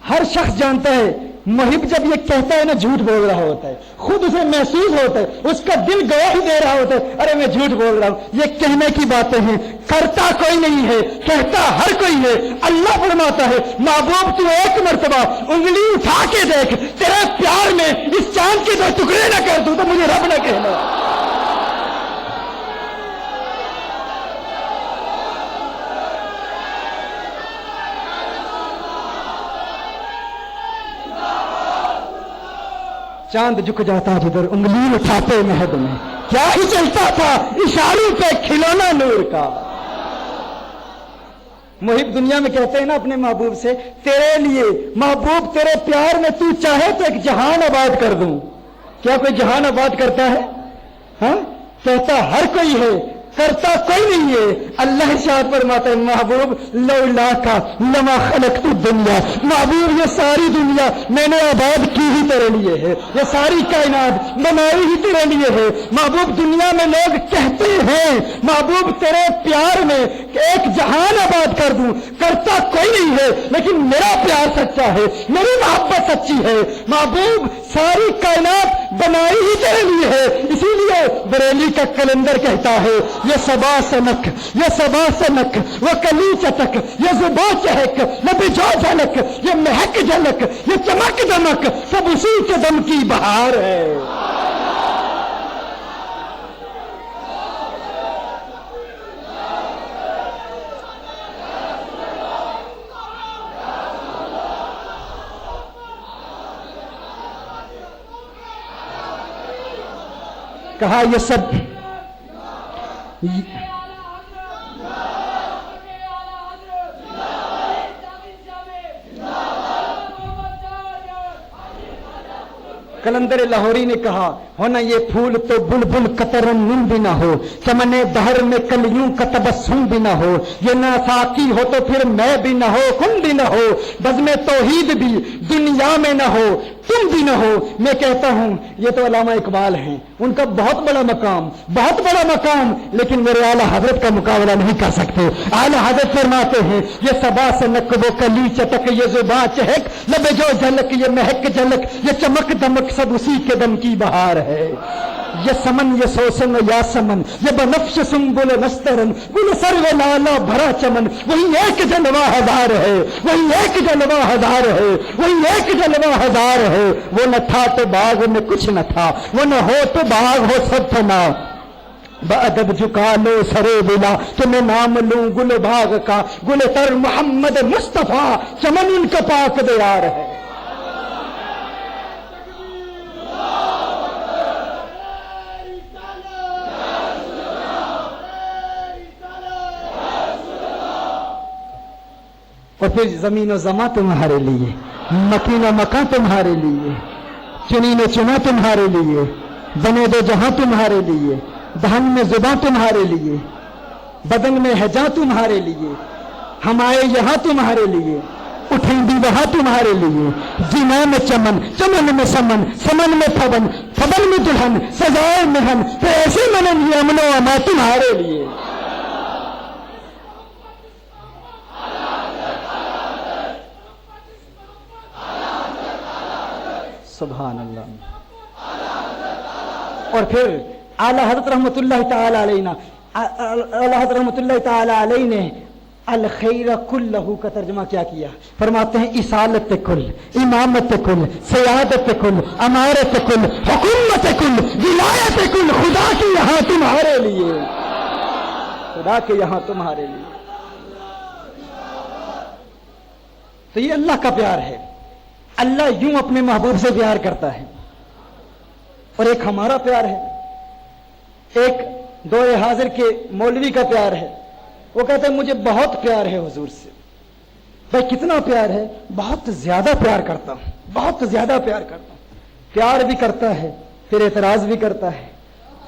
ہر شخص جانتا ہے محب جب یہ کہتا ہے نا جھوٹ بول رہا ہوتا ہے، خود اسے محسوس ہوتا ہے، اس کا دل گواہی دے رہا ہوتا ہے، ارے میں جھوٹ بول رہا ہوں. یہ کہنے کی باتیں ہیں، کرتا کوئی نہیں ہے، کہتا ہر کوئی ہے. اللہ فرماتا ہے، محبوب تو ایک مرتبہ انگلی اٹھا کے دیکھ، تیرے پیار میں اس چاند کے 2 ٹکڑے نہ کر دوں تو مجھے رب نہ کہنا. چاند جھک جاتا جدھر انگلی اٹھاتے مہد میں، کیا ہی چلتا تھا اشاروں پہ کھلونا نور کا. محب دنیا میں کہتے ہیں نا اپنے محبوب سے، تیرے لیے محبوب تیرے پیار میں تو چاہے تو ایک جہان آباد کر دوں. کیا کوئی جہان آباد کرتا ہے؟ ہاں؟ کہتا ہر کوئی ہے، کرتا کوئی نہیں ہے. اللہ ارشاد فرماتا ہے، محبوب لولا کا لما خلقت الدنیا. محبوب یہ ساری دنیا میں نے آباد کی ہی تیرے لیے ہے، یہ ساری کائنات بنائی ہی تیرے لیے ہے. محبوب دنیا میں لوگ کہتے ہیں محبوب تیرے پیار میں ایک جہان آباد کر دوں، کرتا کوئی نہیں ہے، لیکن میرا پیار سچا ہے، میری محبت سچی ہے. محبوب ساری کائنات بنائی ہی تیرے لیے ہے. اسی لیے بریلی کا کیلنڈر کہتا ہے، یہ صبا سنک، یہ صبا سنک، وہ کلی چٹک، یہ زبا چہک، وہ بجو جھلک، یہ مہک جھلک، یہ چمک دمک، سب اسی کے دم کی بہار ہے. کہا یہ سب کلندر لاہوری نے کہا، ہونا یہ پھول تو بلبل کا ترنم بھی نہ ہو، چمن دہر میں کلیوں کا تبسم بھی نہ ہو، یہ نہ ساقی ہو تو پھر میں بھی نہ ہو، کن بھی نہ ہو، بزم توحید بھی دنیا میں نہ ہو، تم بھی نہ ہو. میں کہتا ہوں یہ تو علامہ اقبال ہیں، ان کا بہت بڑا مقام، بہت بڑا مقام، لیکن میرے اعلیٰ حضرت کا مقابلہ نہیں کر سکتے. اعلیٰ حضرت فرماتے ہیں، یہ صبا سے نک، وہ کلی چٹک، یہ زباں چہک، لب جو جھلک، یہ مہک جھلک، یہ چمک دمک، سب اسی کے دم کی بہار ہے. یہ سمن یہ سوسن یا سمن یہ بنفش سنبل نسترن گل سرو لالا بھرا چمن وہی ایک جلوہ ہزار ہے وہی ایک جلوہ ہزار ہے وہی ایک جلوہ ہزار ہے وہ نہ تھا تو باغ میں کچھ نہ تھا وہ نہ ہو تو باغ ہو سب فنا بادب جھکا لو سرے بلا کہ میں نام لوں گل باغ کا گل تر محمد مصطفیٰ چمن ان کا پاک دیار ہے. اور پھر زمین و زماں تمہارے لیے مکین و مکان تمہارے لیے چنین و چنا تمہارے لیے بنے دو جہاں تمہارے لیے دہن میں زباں تمہارے لیے بدن میں ہجاں تمہارے لیے ہم آئے یہاں تمہارے لیے اٹھیں بھی وہاں تمہارے لیے زنا میں چمن چمن میں سمن سمن میں پھبن پھبن میں دلہن سجائے مہن پھر ایسے منن یہ امن و اما تمہارے لیے. سبحان اللہ. اور پھر اعلیٰ حضرت رحمۃ اللہ تعالی علیہ اعلیٰ حضرت رحمۃ اللہ تعالی علیہ نے الخیر کلہ کا ترجمہ کیا کیا؟ فرماتے ہیں اصالت کل، امامت کل، سیادت کل، امارت کل، حکومت کل، ولایت کل خدا کے یہاں تمہارے لیے، خدا کے یہاں تمہارے لیے. تو یہ اللہ کا پیار ہے. اللہ یوں اپنے محبوب سے پیار کرتا ہے. اور ایک ہمارا پیار ہے، ایک دور حاضر کے مولوی کا پیار ہے. وہ کہتے ہیں مجھے بہت پیار ہے حضور سے. بھائی کتنا پیار ہے؟ بہت زیادہ پیار کرتا ہوں، بہت زیادہ پیار کرتا ہوں. پیار بھی کرتا ہے پھر اعتراض بھی کرتا ہے،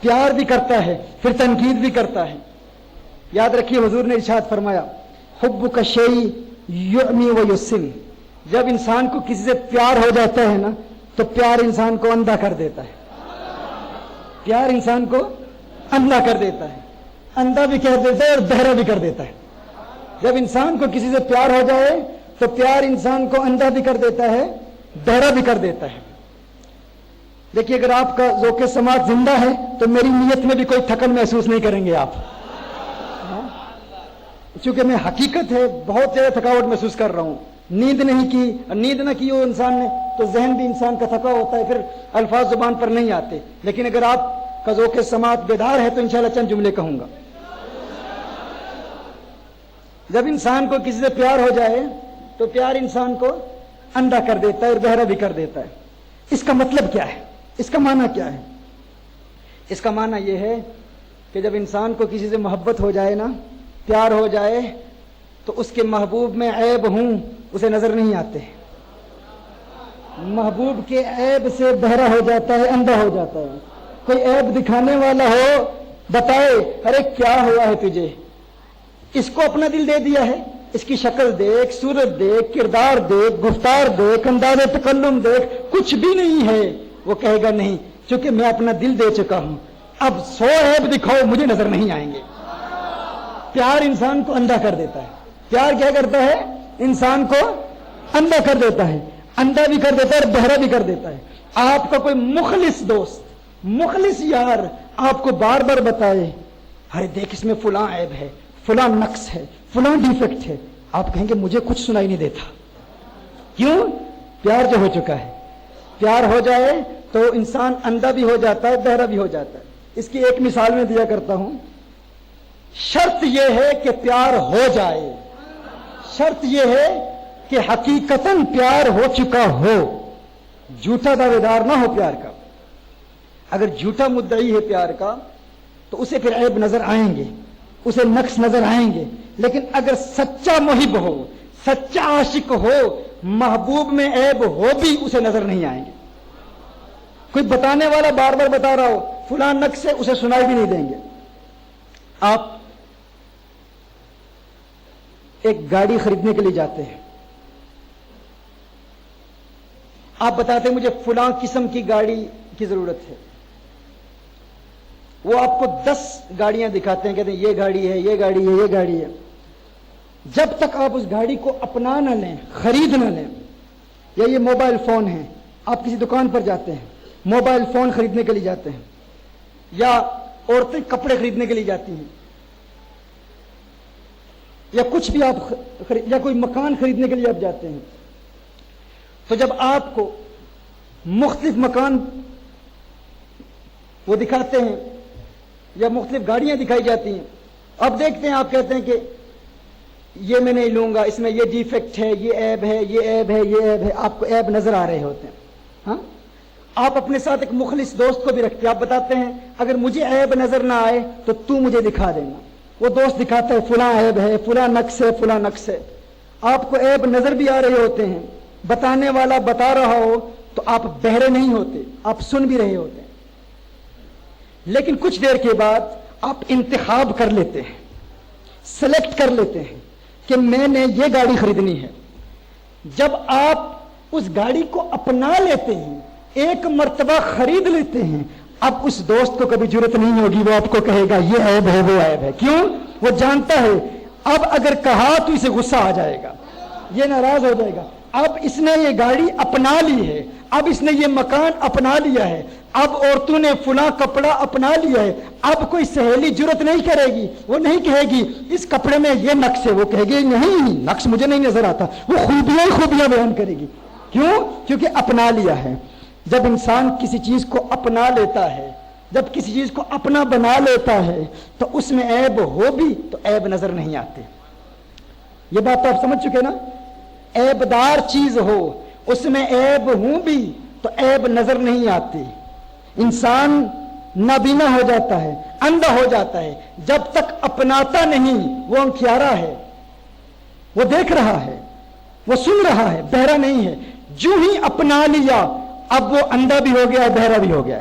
پیار بھی کرتا ہے پھر تنقید بھی کرتا ہے. یاد رکھیے حضور نے ارشاد فرمایا حب کا شیء یعمی و یسم. جب انسان کو کسی سے پیار ہو جاتا ہے نا تو پیار انسان کو اندھا کر دیتا ہے. پیار انسان کو اندھا کر دیتا ہے، اندھا بھی کر دیتا ہے اور بہرا بھی کر دیتا ہے. جب انسان کو کسی سے پیار ہو جائے تو پیار انسان کو اندھا بھی کر دیتا ہے، بہرا بھی کر دیتا ہے. دیکھیے اگر آپ کا ذوق سماعت زندہ ہے تو میری نیت میں بھی کوئی تھکن محسوس نہیں کریں گے آپ. چونکہ میں حقیقت ہے بہت زیادہ تھکاوٹ محسوس کر رہا ہوں. نیند نہیں کی، نیند نہ کی ہو انسان نے تو ذہن بھی انسان کا تھکا ہوتا ہے، پھر الفاظ زبان پر نہیں آتے. لیکن اگر آپ کا ذوق سماعت بیدار ہے تو انشاءاللہ چند جملے کہوں گا. جب انسان کو کسی سے پیار ہو جائے تو پیار انسان کو اندھا کر دیتا ہے اور بہرا بھی کر دیتا ہے. اس کا مطلب کیا ہے؟ اس کا معنی کیا ہے؟ اس کا معنی یہ ہے کہ جب انسان کو کسی سے محبت ہو جائے نا، پیار ہو جائے تو اس کے محبوب میں عیب ہوں اسے نظر نہیں آتے. محبوب کے عیب سے بہرا ہو جاتا ہے، اندھا ہو جاتا ہے. کوئی عیب دکھانے والا ہو بتائے ارے کیا ہوا ہے تجھے، اس کو اپنا دل دے دیا ہے، اس کی شکل دیکھ، صورت دیکھ، کردار دیکھ، گفتار دیکھ، انداز تکلم دیکھ، کچھ بھی نہیں ہے. وہ کہے گا نہیں چونکہ میں اپنا دل دے چکا ہوں، اب 100 عیب دکھاؤ مجھے نظر نہیں آئیں گے. پیار انسان کو اندھا کر دیتا ہے. پیار کیا کرتا ہے؟ انسان کو اندھا کر دیتا ہے، اندھا بھی کر دیتا ہے اور بہرا بھی کر دیتا ہے. آپ کا کوئی مخلص دوست، مخلص یار آپ کو بار بار بتائے ارے دیکھ اس میں فلاں عیب ہے، فلاں نقص ہے، فلاں ڈیفیکٹ ہے، آپ کہیں گے مجھے کچھ سنائی نہیں دیتا. کیوں؟ پیار جو ہو چکا ہے. پیار ہو جائے تو انسان اندھا بھی ہو جاتا ہے، بہرا بھی ہو جاتا ہے. اس کی ایک مثال میں دیا کرتا ہوں. شرط یہ ہے کہ پیار ہو جائے، شرط یہ ہے کہ حقیقتاً پیار ہو چکا ہو، جھوٹا دعوے دار نہ ہو پیار کا. اگر جھوٹا مدعی ہے پیار کا تو اسے پھر عیب نظر آئیں گے، اسے نقص نظر آئیں گے. لیکن اگر سچا محب ہو، سچا عاشق ہو، محبوب میں عیب ہو بھی اسے نظر نہیں آئیں گے. کوئی بتانے والا بار بار بتا رہا ہو فلاں نقص ہے، اسے سنائی بھی نہیں دیں گے. آپ ایک گاڑی خریدنے کے لیے جاتے ہیں، آپ بتاتے ہیں مجھے فلاں قسم کی گاڑی کی ضرورت ہے. وہ آپ کو 10 گاڑیاں دکھاتے ہیں، کہتے ہیں یہ گاڑی ہے، یہ گاڑی ہے، یہ گاڑی ہے. جب تک آپ اس گاڑی کو اپنا نہ لیں، خرید نہ لیں. یا یہ موبائل فون ہے، آپ کسی دکان پر جاتے ہیں، موبائل فون خریدنے کے لیے جاتے ہیں. یا عورتیں کپڑے خریدنے کے لیے جاتی ہیں یا کچھ بھی آپ یا کوئی مکان خریدنے کے لیے آپ جاتے ہیں، تو جب آپ کو مختلف مکان وہ دکھاتے ہیں یا مختلف گاڑیاں دکھائی جاتی ہیں، اب دیکھتے ہیں، آپ کہتے ہیں کہ یہ میں نہیں لوں گا، اس میں یہ ڈیفیکٹ ہے، یہ عیب ہے، یہ عیب ہے، یہ عیب ہے، آپ کو عیب نظر آ رہے ہوتے ہیں. ہاں، آپ اپنے ساتھ ایک مخلص دوست کو بھی رکھتے ہیں، آپ بتاتے ہیں اگر مجھے عیب نظر نہ آئے تو مجھے دکھا دینا. وہ دوست دکھاتا ہے فلاں عیب ہے، فلاں نقص ہے، فلاں نقص ہے. آپ کو عیب نظر بھی آ رہے ہوتے ہیں، بتانے والا بتا رہا ہو تو آپ بہرے نہیں ہوتے، آپ سن بھی رہے ہوتے ہیں. لیکن کچھ دیر کے بعد آپ انتخاب کر لیتے ہیں، سلیکٹ کر لیتے ہیں کہ میں نے یہ گاڑی خریدنی ہے. جب آپ اس گاڑی کو اپنا لیتے ہیں، ایک مرتبہ خرید لیتے ہیں، اب اس دوست کو کبھی ضرورت نہیں ہوگی وہ آپ کو کہے گا یہ عیب ہے وہ عیب ہے. کیوں؟ وہ جانتا ہے اب اگر کہا تو اسے غصہ آ جائے گا، یہ ناراض ہو جائے گا. اب اس نے یہ گاڑی اپنا لی ہے، اب اس نے یہ مکان اپنا لیا ہے، اب عورتوں نے فلاں کپڑا اپنا لیا ہے، اب کوئی سہیلی جرت نہیں کرے گی، وہ نہیں کہے گی اس کپڑے میں یہ نقص ہے، وہ کہے گی نہیں نقص مجھے نہیں نظر آتا، وہ خوبیاں ہی خوبیاں بیان کرے گی. کیوں؟ کیونکہ اپنا لیا ہے. جب انسان کسی چیز کو اپنا لیتا ہے، جب کسی چیز کو اپنا بنا لیتا ہے تو اس میں عیب ہو بھی تو عیب نظر نہیں آتے. یہ بات تو آپ سمجھ چکے نا؟ عیب دار چیز ہو اس میں عیب ہوں بھی تو عیب نظر نہیں آتی. انسان نابینا ہو جاتا ہے، اندھا ہو جاتا ہے جب تک اپناتا نہیں. وہ انکھیارا ہے، وہ دیکھ رہا ہے، وہ سن رہا ہے، بہرا نہیں ہے. جو ہی اپنا لیا اب وہ اندھا بھی ہو گیا، بہرا بھی ہو گیا.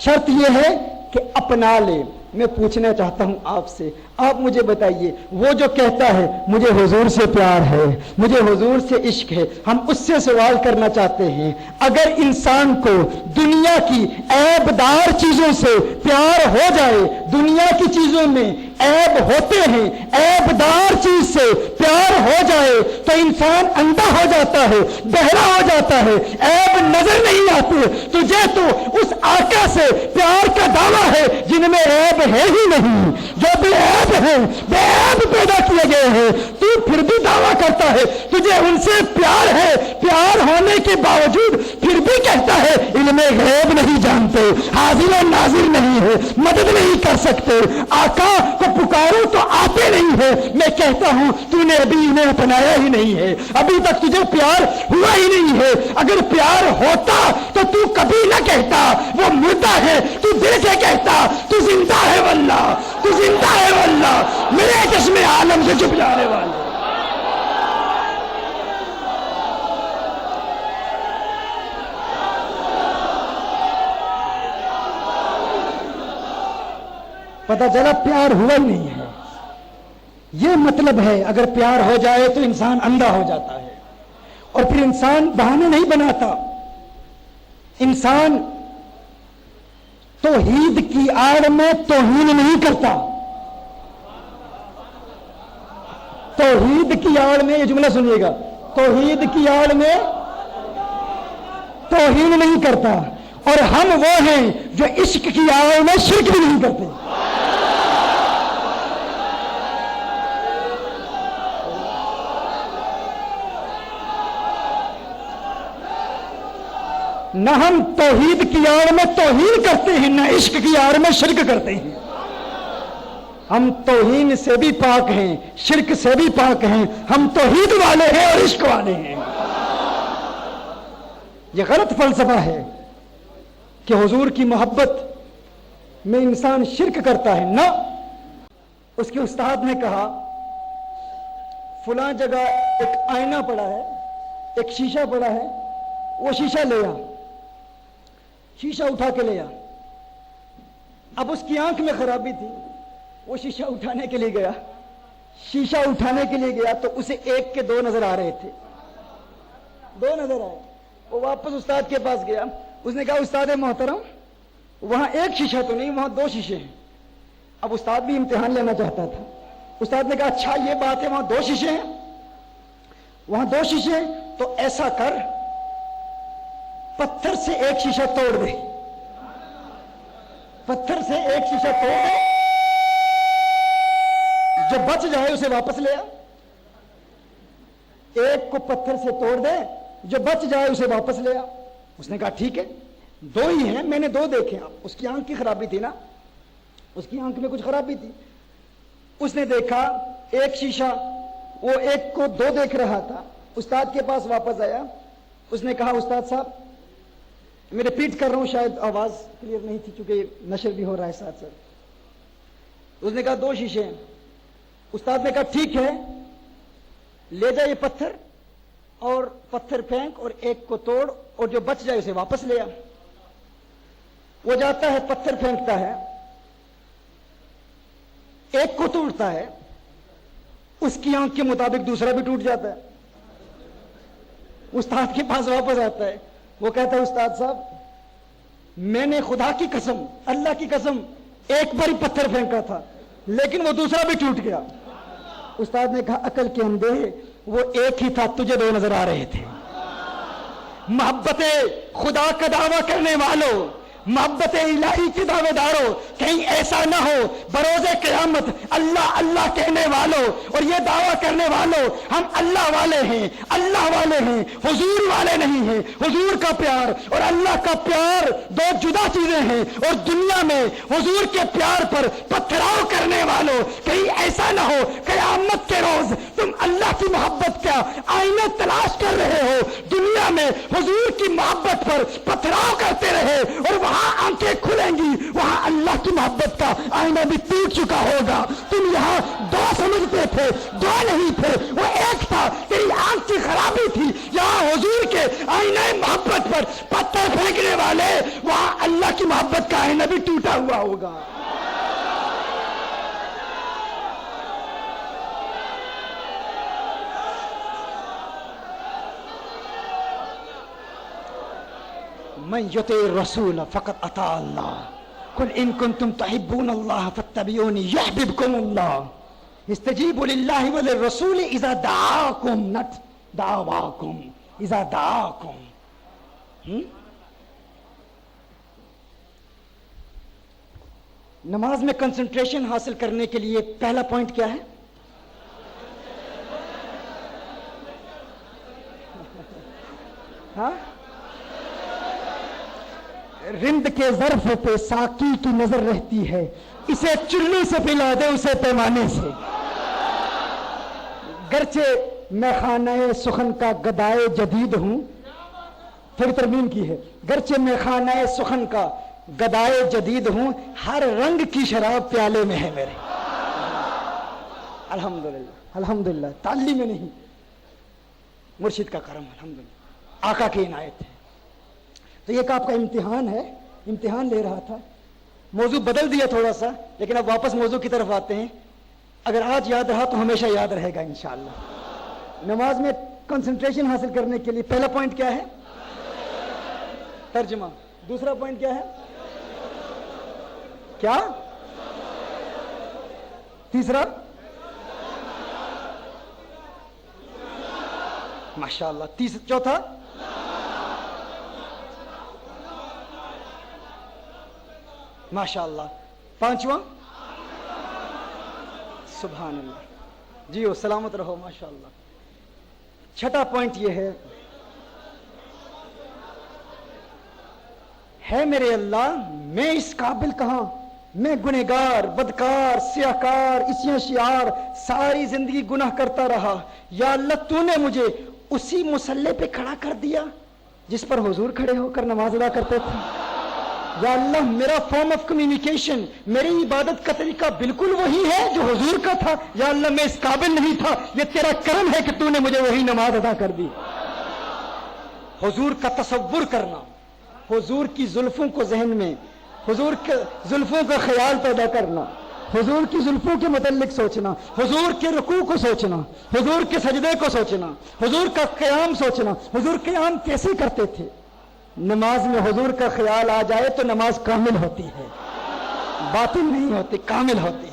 شرط یہ ہے کہ اپنا لے. میں پوچھنا چاہتا ہوں آپ سے، آپ مجھے بتائیے وہ جو کہتا ہے مجھے حضور سے پیار ہے، مجھے حضور سے عشق ہے، ہم اس سے سوال کرنا چاہتے ہیں اگر انسان کو دنیا کی عیب دار چیزوں سے پیار ہو جائے، دنیا کی چیزوں میں عیب ہوتے ہیں، عیب دار چیز سے پیار ہو جائے تو انسان اندھا ہو جاتا ہے، بہرا ہو جاتا ہے، عیب نظر نہیں آتے. تجھے تو اس آقا سے پیار کا دعویٰ ہے جن میں عیب ہے ہی نہیں، جو بے عیب ہیں، بے عیب پیدا کیے گئے ہیں، تو پھر بھی دعویٰ کرتا ہے تجھے ان سے پیار ہے. پیار ہونے کے باوجود پھر بھی کہتا ہے علم غیب نہیں جانتے، حاضر و ناظر نہیں ہے، مدد نہیں کر سکتے. آقا کو پکارو تو آتے نہیں ہے. میں کہتا ہوں تو نے ابھی انہیں اپنایا ہی نہیں ہے، ابھی تک تجھے پیار ہوا ہی نہیں ہے. اگر پیار ہوتا تو کبھی نہ کہتا وہ مردہ ہے، تو دل سے کہتا تو زندہ ہے واللہ، تو زندہ ہے واللہ، میرے چشم عالم سے چھپ جانے والے. پتہ چلا پیار ہوا ہی نہیں ہے. یہ مطلب ہے اگر پیار ہو جائے تو انسان اندھا ہو جاتا ہے اور پھر انسان بہانے نہیں بناتا. انسان توحید کی آڑ میں توہین نہیں کرتا. توحید کی آڑ میں، یہ جملہ سنیے گا، توحید کی آڑ میں توہین نہیں کرتا. اور ہم وہ ہیں جو عشق کی آڑ میں شرک بھی نہیں کرتے. نہ ہم توحید کی آڑ میں توہین کرتے ہیں، نہ عشق کی آڑ میں شرک کرتے ہیں. ہم توہین سے بھی پاک ہیں، شرک سے بھی پاک ہیں. ہم توحید والے ہیں اور عشق والے ہیں. یہ غلط فلسفہ ہے کہ حضور کی محبت میں انسان شرک کرتا ہے. نہ، اس کے استاد نے کہا فلاں جگہ ایک آئینہ پڑا ہے، ایک شیشہ پڑا ہے، وہ شیشہ لے آ. شیشہ اٹھا کے لے آ. اب اس کی آنکھ میں خرابی تھی، وہ شیشہ اٹھانے کے لیے گیا. شیشہ اٹھانے کے لیے گیا تو اسے ایک کے دو نظر آ رہے تھے، دو نظر آئے. وہ واپس استاد کے پاس گیا. اس نے کہا استاد محترم وہاں ایک شیشہ تو نہیں، وہاں دو شیشے ہیں. اب استاد بھی امتحان لینا چاہتا تھا. استاد نے کہا اچھا یہ بات ہے وہاں دو شیشے ہیں، وہاں دو شیشے ہیں تو ایسا کر پتھر سے ایک شیشہ توڑ دے. پتھر سے ایک شیشہ توڑ دے، جو بچ جائے اسے واپس لے آ۔ ایک کو پتھر سے توڑ دے، جو بچ جائے اسے واپس لے آ۔ اس نے کہا ٹھیک ہے، دو ہی ہیں، میں نے دو دیکھے۔ اس کی آنکھ کی خرابی تھی نا، اس کی آنکھ میں کچھ خرابی تھی۔ اس نے دیکھا ایک شیشہ، وہ ایک کو دو دیکھ رہا تھا۔ استاد کے پاس واپس آیا، اس نے کہا استاد صاحب، میں ریپیٹ کر رہا ہوں، شاید آواز کلیئر نہیں تھی چونکہ نشر بھی ہو رہا ہے ساتھ ساتھ۔ اس نے کہا دو شیشے ہیں۔ استاد نے کہا ٹھیک ہے، لے جا یہ پتھر اور پتھر پھینک اور ایک کو توڑ اور جو بچ جائے اسے واپس لے آ۔ وہ جاتا ہے، پتھر پھینکتا ہے، ایک کو توڑتا ہے، اس کی آنکھ کے مطابق دوسرا بھی ٹوٹ جاتا ہے۔ استاد کے پاس واپس آتا ہے، وہ کہتا ہے استاد صاحب، میں نے خدا کی قسم، اللہ کی قسم، ایک بار ہی پتھر پھینکا تھا لیکن وہ دوسرا بھی ٹوٹ گیا۔ استاد نے کہا عقل کے اندھے، وہ ایک ہی تھا، تجھے دو نظر آ رہے تھے۔ محبت خدا کا دعویٰ کرنے والوں، محبت الہی کے دعوے داروں، کہیں ایسا نہ ہو بروز قیامت اللہ اللہ کہنے والوں اور یہ دعویٰ کرنے والوں ہم اللہ والے ہیں، اللہ والے ہیں، حضور والے نہیں ہیں۔ حضور کا پیار اور اللہ کا پیار دو جدا چیزیں ہیں، اور دنیا میں حضور کے پیار پر پتھراؤ کرنے والوں، کہیں ایسا نہ ہو قیامت کے روز تم اللہ کی محبت کا آئینہ تلاش کر رہے ہو، دنیا میں حضور کی محبت پر پتھراؤ کرتے رہے اور وہاں آنکھیں کھلیں گی، وہاں اللہ کی محبت کا آئینہ بھی ٹوٹ چکا ہوگا۔ تم یہاں دو سمجھتے تھے، دو نہیں تھے، وہ ایک تھا، تیری آنکھ کی خرابی تھی۔ یہاں حضور کے آئینہ محبت پر پتھر پھینکنے والے، وہاں اللہ کی محبت کا آئینہ بھی ٹوٹا ہوا ہوگا۔ من یطع الرسول فقد اطاع اللہ، قل ان کنتم تحبون اللہ فاتبعونی یحببکم اللہ، استجیبوا للہ وللرسول اذا دعاکم، نٹ دعواکم، اذا دعاکم۔ نماز میں کنسنٹریشن حاصل کرنے کے لیے پہلا پوائنٹ کیا ہے؟ ہاں، رند کے ظرف پہ ساقی کی نظر رہتی ہے، اسے چلی سے پلا دے اسے پیمانے سے۔ گرچہ میں خانہ سخن کا گدائے جدید ہوں، پھر ترمیم کی ہے، گرچہ میں خانہ سخن کا گدائے جدید ہوں، ہر رنگ کی شراب پیالے میں ہے میرے۔ الحمدللہ الحمدللہ، تعلیم میں نہیں، مرشد کا کرم، الحمدللہ آقا کی عنایت ہے۔ تو ایک آپ کا امتحان ہے، امتحان لے رہا تھا، موضوع بدل دیا تھوڑا سا، لیکن اب واپس موضوع کی طرف آتے ہیں۔ اگر آج یاد رہا تو ہمیشہ یاد رہے گا انشاءاللہ۔ نماز میں کنسنٹریشن حاصل کرنے کے لیے پہلا پوائنٹ کیا ہے؟ ترجمہ۔ دوسرا پوائنٹ کیا ہے؟ کیا؟ تیسرا؟ ماشاءاللہ۔ چوتھا؟ ماشاءاللہ۔ پانچواں؟ سبحان اللہ، جی ہو سلامت رہو، ماشاءاللہ۔ چھٹا پوائنٹ یہ ہے میرے اللہ، میں اس قابل کہاں، میں گنہگار، بدکار، سیاہکار، اسیاں شیار، ساری زندگی گناہ کرتا رہا۔ یا اللہ تو نے مجھے اسی مسلح پہ کھڑا کر دیا جس پر حضور کھڑے ہو کر نماز ادا کرتے تھے۔ یا اللہ میرا فارم آف کمیونیکیشن، میری عبادت کا طریقہ بالکل وہی ہے جو حضور کا تھا۔ یا اللہ میں اس قابل نہیں تھا، یہ تیرا کرم ہے کہ تو نے مجھے وہی نماز ادا کر دی۔ حضور کا تصور کرنا، حضور کی زلفوں کو ذہن میں، حضور کے زلفوں کا خیال پیدا کرنا، حضور کی زلفوں کے متعلق سوچنا، حضور کے رکوع کو سوچنا، حضور کے سجدے کو سوچنا، حضور کا قیام سوچنا، حضور قیام کیسے کرتے تھے۔ نماز میں حضور کا خیال آ جائے تو نماز کامل ہوتی ہے، باطل نہیں ہوتی، کامل ہوتی ہے۔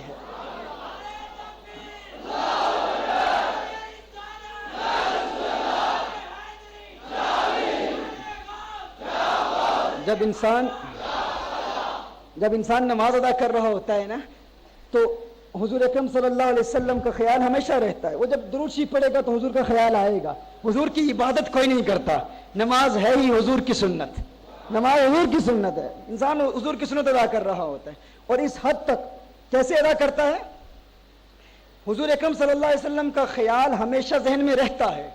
جب انسان نماز ادا کر رہا ہوتا ہے نا تو حضور اکرم صلی اللہ علیہ وسلم کا خیال ہمیشہ رہتا ہے. وہ جب درود شریف پڑھے گا تو حضور کا خیال آئے گا. حضور کی عبادت کوئی نہیں کرتا, نماز ہے ہی حضور کی سنت, نماز حضور کی سنت ہے. انسان حضور کی سنت ادا کر رہا ہوتا ہے. اور اس حد تک کیسے ادا کرتا ہے؟ حضور اکرم صلی اللہ علیہ وسلم کا خیال ہمیشہ ذہن میں رہتا ہے,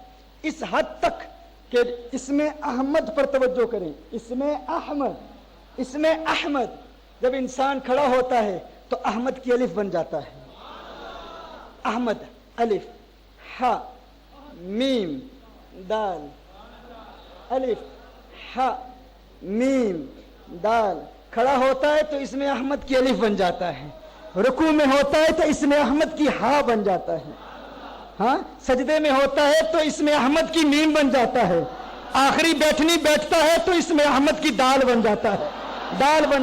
اس حد تک کہ اس میں احمد پر توجہ کریں. اس میں احمد جب انسان کھڑا ہوتا ہے تو احمد کی الف بن جاتا ہے. احمد الف ح میم دال, الف ح میم دال. کھڑا ہوتا ہے تو اس میں احمد کی الف بن جاتا ہے. رکوع میں ہوتا ہے تو اس میں احمد کی ہا بن جاتا ہے. ہاں, سجدے میں ہوتا ہے تو اس میں احمد کی میم بن جاتا ہے. آخری بیٹھتا ہے تو اس میں احمد کی دال بن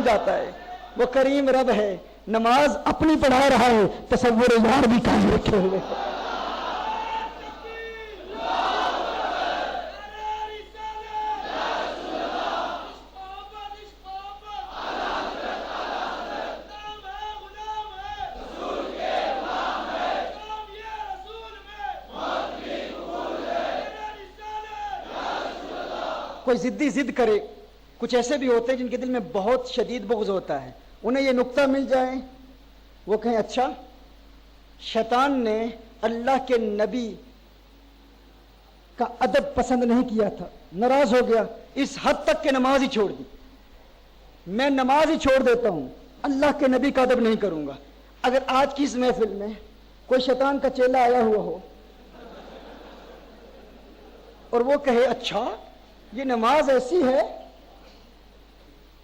جاتا ہے. وہ کریم رب ہے, نماز اپنی پڑھا رہا ہے, تصور یار بھی قائم رکھے ہوئے. کوئی ضد کرے, کچھ ایسے بھی ہوتے ہیں جن کے دل میں بہت شدید بغض ہوتا ہے, انہیں یہ نقطہ مل جائے, وہ کہیں اچھا شیطان نے اللہ کے نبی کا ادب پسند نہیں کیا تھا, ناراض ہو گیا, اس حد تک کہ نماز ہی چھوڑ دی. میں نماز ہی چھوڑ دیتا ہوں, اللہ کے نبی کا ادب نہیں کروں گا. اگر آج کی اس محفل میں کوئی شیطان کا چیلا آیا ہوا ہو اور وہ کہے اچھا یہ نماز ایسی ہے,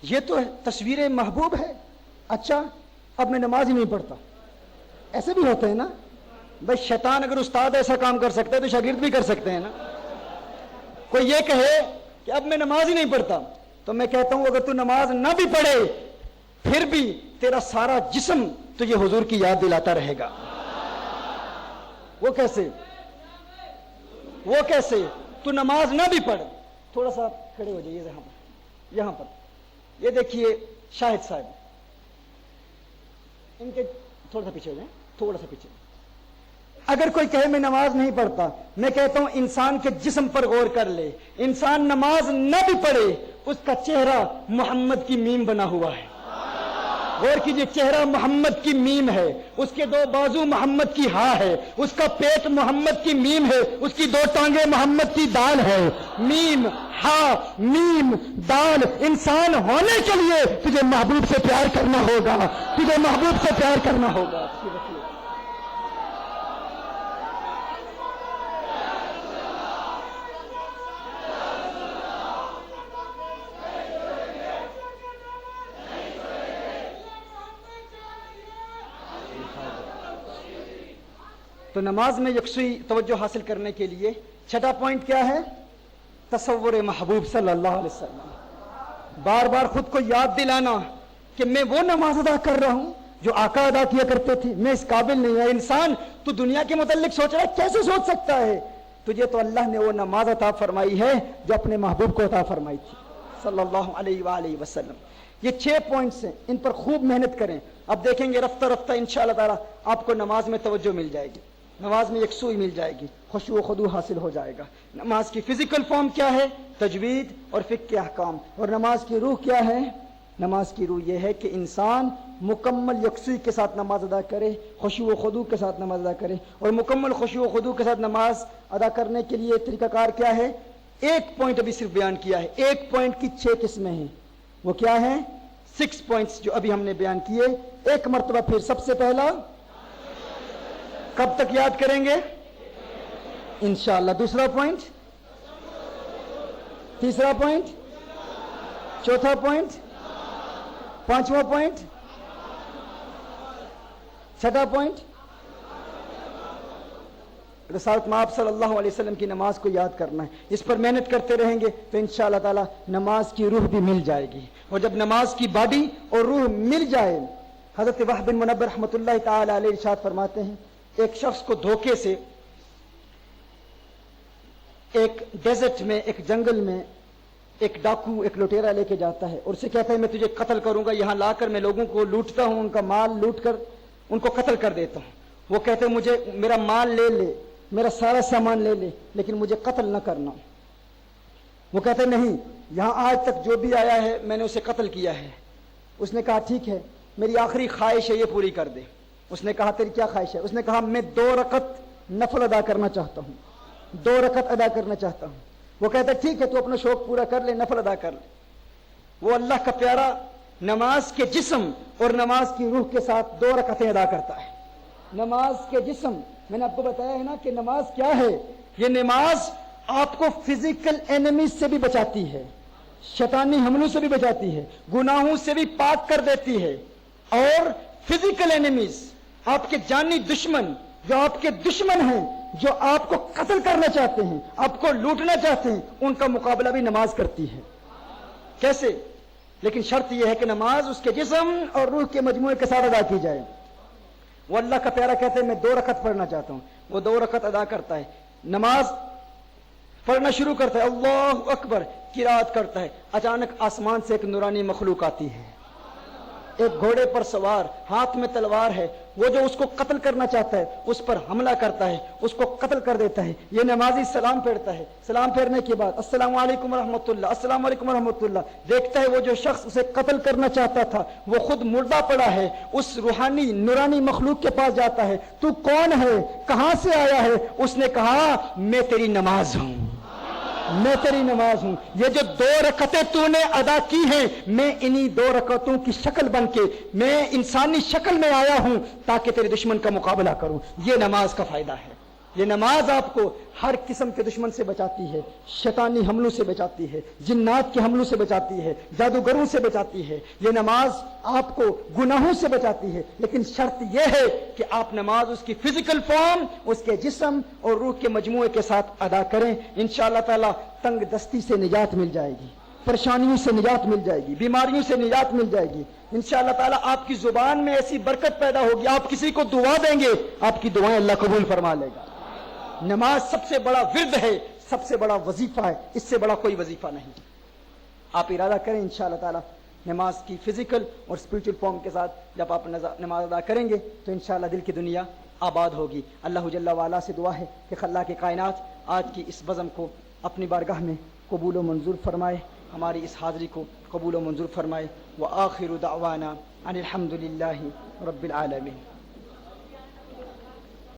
یہ تو تصویر محبوب ہے, اچھا اب میں نماز ہی نہیں پڑھتا. ایسے بھی ہوتے ہیں نا بھائی, شیطان اگر استاد ایسا کام کر سکتا ہے تو شاگرد بھی کر سکتے ہیں نا. کوئی یہ کہے کہ اب میں نماز ہی نہیں پڑھتا, تو میں کہتا ہوں اگر تو نماز نہ بھی پڑھے پھر بھی تیرا سارا جسم تو یہ حضور کی یاد دلاتا رہے گا. وہ کیسے تو نماز نہ بھی پڑھ. تھوڑا سا کھڑے ہو جائیے یہاں پر. یہ دیکھیے شاہد صاحب, ان کے تھوڑا سا پیچھے ہو جائیں, تھوڑا سا پیچھے. اگر کوئی کہے میں نماز نہیں پڑھتا, میں کہتا ہوں انسان کے جسم پر غور کر لے. انسان نماز نہ بھی پڑھے, اس کا چہرہ محمد کی میم بنا ہوا ہے. غور کیجئے, چہرہ محمد کی میم ہے, اس کے دو بازو محمد کی ہا ہے, اس کا پیٹ محمد کی میم ہے, اس کی دو ٹانگیں محمد کی دال ہے. میم ہا میم دال. انسان ہونے کے لیے تجھے محبوب سے پیار کرنا ہوگا, تجھے محبوب سے پیار کرنا ہوگا. تو نماز میں یکسوئی توجہ حاصل کرنے کے لیے چھٹا پوائنٹ کیا ہے؟ تصور محبوب صلی اللہ علیہ وسلم. بار بار خود کو یاد دلانا کہ میں وہ نماز ادا کر رہا ہوں جو آقا ادا کیا کرتے تھے. میں اس قابل نہیں ہوں. انسان تو دنیا کے متعلق سوچ رہا ہے, کیسے سوچ سکتا ہے؟ تجھے تو اللہ نے وہ نماز عطا فرمائی ہے جو اپنے محبوب کو عطا فرمائی تھی صلی اللہ علیہ وآلہ وسلم. یہ 6 پوائنٹس ہیں, ان پر خوب محنت کریں. اب دیکھیں گے رفتہ رفتہ انشاءاللہ تعالی آپ کو نماز میں توجہ مل جائے گی, نماز میں یکسوئی مل جائے گی, خشوع و خضوع حاصل ہو جائے گا. نماز کی فزیکل فارم کیا ہے؟ تجوید اور فقہ کے احکام. اور نماز کی روح کیا ہے؟ نماز کی روح یہ ہے کہ انسان مکمل یکسوئی کے ساتھ نماز ادا کرے, خشوع و خضوع کے ساتھ نماز ادا کرے. اور مکمل خشوع و خضوع کے ساتھ نماز ادا کرنے کے لیے طریقہ کار کیا ہے؟ ایک پوائنٹ ابھی صرف بیان کیا ہے. ایک پوائنٹ کی 6 قسمیں ہیں. وہ کیا ہیں؟ 6 پوائنٹس جو ابھی ہم نے بیان کیے. ایک مرتبہ پھر. سب سے پہلا کب تک یاد کریں گے؟ انشاءاللہ. دوسرا پوائنٹ, تیسرا پوائنٹ, چوتھا پوائنٹ, پانچواں پوائنٹ, چھٹا پوائنٹ. رسالت مآب صلی اللہ علیہ وسلم کی نماز کو یاد کرنا ہے. اس پر محنت کرتے رہیں گے تو انشاءاللہ تعالی نماز کی روح بھی مل جائے گی. اور جب نماز کی باڈی اور روح مل جائے, حضرت وہب بن منبہ رحمۃ اللہ تعالی علیہ ارشاد فرماتے ہیں, ایک شخص کو دھوکے سے ایک ڈیزرٹ میں, ایک جنگل میں ایک ڈاکو ایک لٹیرا لے کے جاتا ہے اور اسے کہتا ہے میں تجھے قتل کروں گا، یہاں لا کر میں لوگوں کو لوٹتا ہوں، ان کا مال لوٹ کر ان کو قتل کر دیتا ہوں۔ وہ کہتے ہیں مجھے میرا مال لے لے، میرا سارا سامان لے لے، لیکن مجھے قتل نہ کرنا۔ وہ کہتے ہیں نہیں، یہاں آج تک جو بھی آیا ہے میں نے اسے قتل کیا ہے۔ اس نے کہا ٹھیک ہے، میری آخری خواہش ہے یہ پوری کر دے۔ اس نے کہا تیری کیا خواہش ہے؟ اس نے کہا میں 2 رکعت نفل ادا کرنا چاہتا ہوں، 2 رکعت ادا کرنا چاہتا ہوں۔ وہ کہتا ہے ٹھیک ہے، تو اپنا شوق پورا کر لے، نفل ادا کر لے۔ وہ اللہ کا پیارا نماز کے جسم اور نماز کی روح کے ساتھ 2 رکعتیں ادا کرتا ہے۔ نماز کے جسم، میں نے آپ کو بتایا ہے نا کہ نماز کیا ہے؟ یہ نماز آپ کو فزیکل اینیمیز سے بھی بچاتی ہے، شیطانی حملوں سے بھی بچاتی ہے، گناہوں سے بھی پاک کر دیتی ہے، اور فزیکل اینیمیز آپ کے جانی دشمن جو آپ کے دشمن ہیں، جو آپ کو قتل کرنا چاہتے ہیں، آپ کو لوٹنا چاہتے ہیں، ان کا مقابلہ بھی نماز کرتی ہے۔ کیسے؟ لیکن شرط یہ ہے کہ نماز اس کے جسم اور روح کے مجموعے کے ساتھ ادا کی جائے۔ وہ اللہ کا پیارا کہتے ہیں میں 2 رکعت پڑھنا چاہتا ہوں، وہ 2 رکعت ادا کرتا ہے، نماز پڑھنا شروع کرتا ہے، اللہ اکبر قرات کرتا ہے۔ اچانک آسمان سے ایک نورانی مخلوق آتی ہے، ایک گھوڑے پر سوار، ہاتھ میں تلوار ہے۔ وہ جو اس کو قتل کرنا چاہتا ہے اس پر حملہ کرتا ہے، اس کو قتل کر دیتا ہے۔ یہ نمازی سلام پھیرتا ہے، سلام پھیرنے کے بعد السلام علیکم ورحمۃ اللہ، السلام علیکم ورحمۃ اللہ، دیکھتا ہے وہ جو شخص اسے قتل کرنا چاہتا تھا وہ خود مردہ پڑا ہے۔ اس روحانی نورانی مخلوق کے پاس جاتا ہے، تو کون ہے، کہاں سے آیا ہے؟ اس نے کہا میں تیری نماز ہوں، میں تیری نماز ہوں۔ یہ جو 2 رکعتیں تو نے ادا کی ہیں، میں انہی 2 رکعتوں کی شکل بن کے میں انسانی شکل میں آیا ہوں تاکہ تیرے دشمن کا مقابلہ کروں۔ یہ نماز کا فائدہ ہے۔ یہ نماز آپ کو ہر قسم کے دشمن سے بچاتی ہے، شیطانی حملوں سے بچاتی ہے، جنات کے حملوں سے بچاتی ہے، جادوگروں سے بچاتی ہے۔ یہ نماز آپ کو گناہوں سے بچاتی ہے، لیکن شرط یہ ہے کہ آپ نماز اس کی فزیکل فارم، اس کے جسم اور روح کے مجموعے کے ساتھ ادا کریں۔ انشاءاللہ تعالی تنگ دستی سے نجات مل جائے گی، پریشانیوں سے نجات مل جائے گی، بیماریوں سے نجات مل جائے گی۔ انشاءاللہ تعالی آپ کی زبان میں ایسی برکت پیدا ہوگی، آپ کسی کو دعا دیں گے آپ کی دعائیں اللہ قبول فرما لے گا۔ نماز سب سے بڑا ورد ہے، سب سے بڑا وظیفہ ہے، اس سے بڑا کوئی وظیفہ نہیں۔ آپ ارادہ کریں انشاءاللہ تعالی نماز کی فزیکل اور اسپرچل فارم کے ساتھ جب آپ نماز ادا کریں گے تو انشاءاللہ دل کی دنیا آباد ہوگی۔ اللہ جل وعلا سے دعا ہے کہ خالق کائنات آج کی اس بزم کو اپنی بارگاہ میں قبول و منظور فرمائے، ہماری اس حاضری کو قبول و منظور فرمائے۔ وآخر دعوانا ان الحمد للہ رب العالمین۔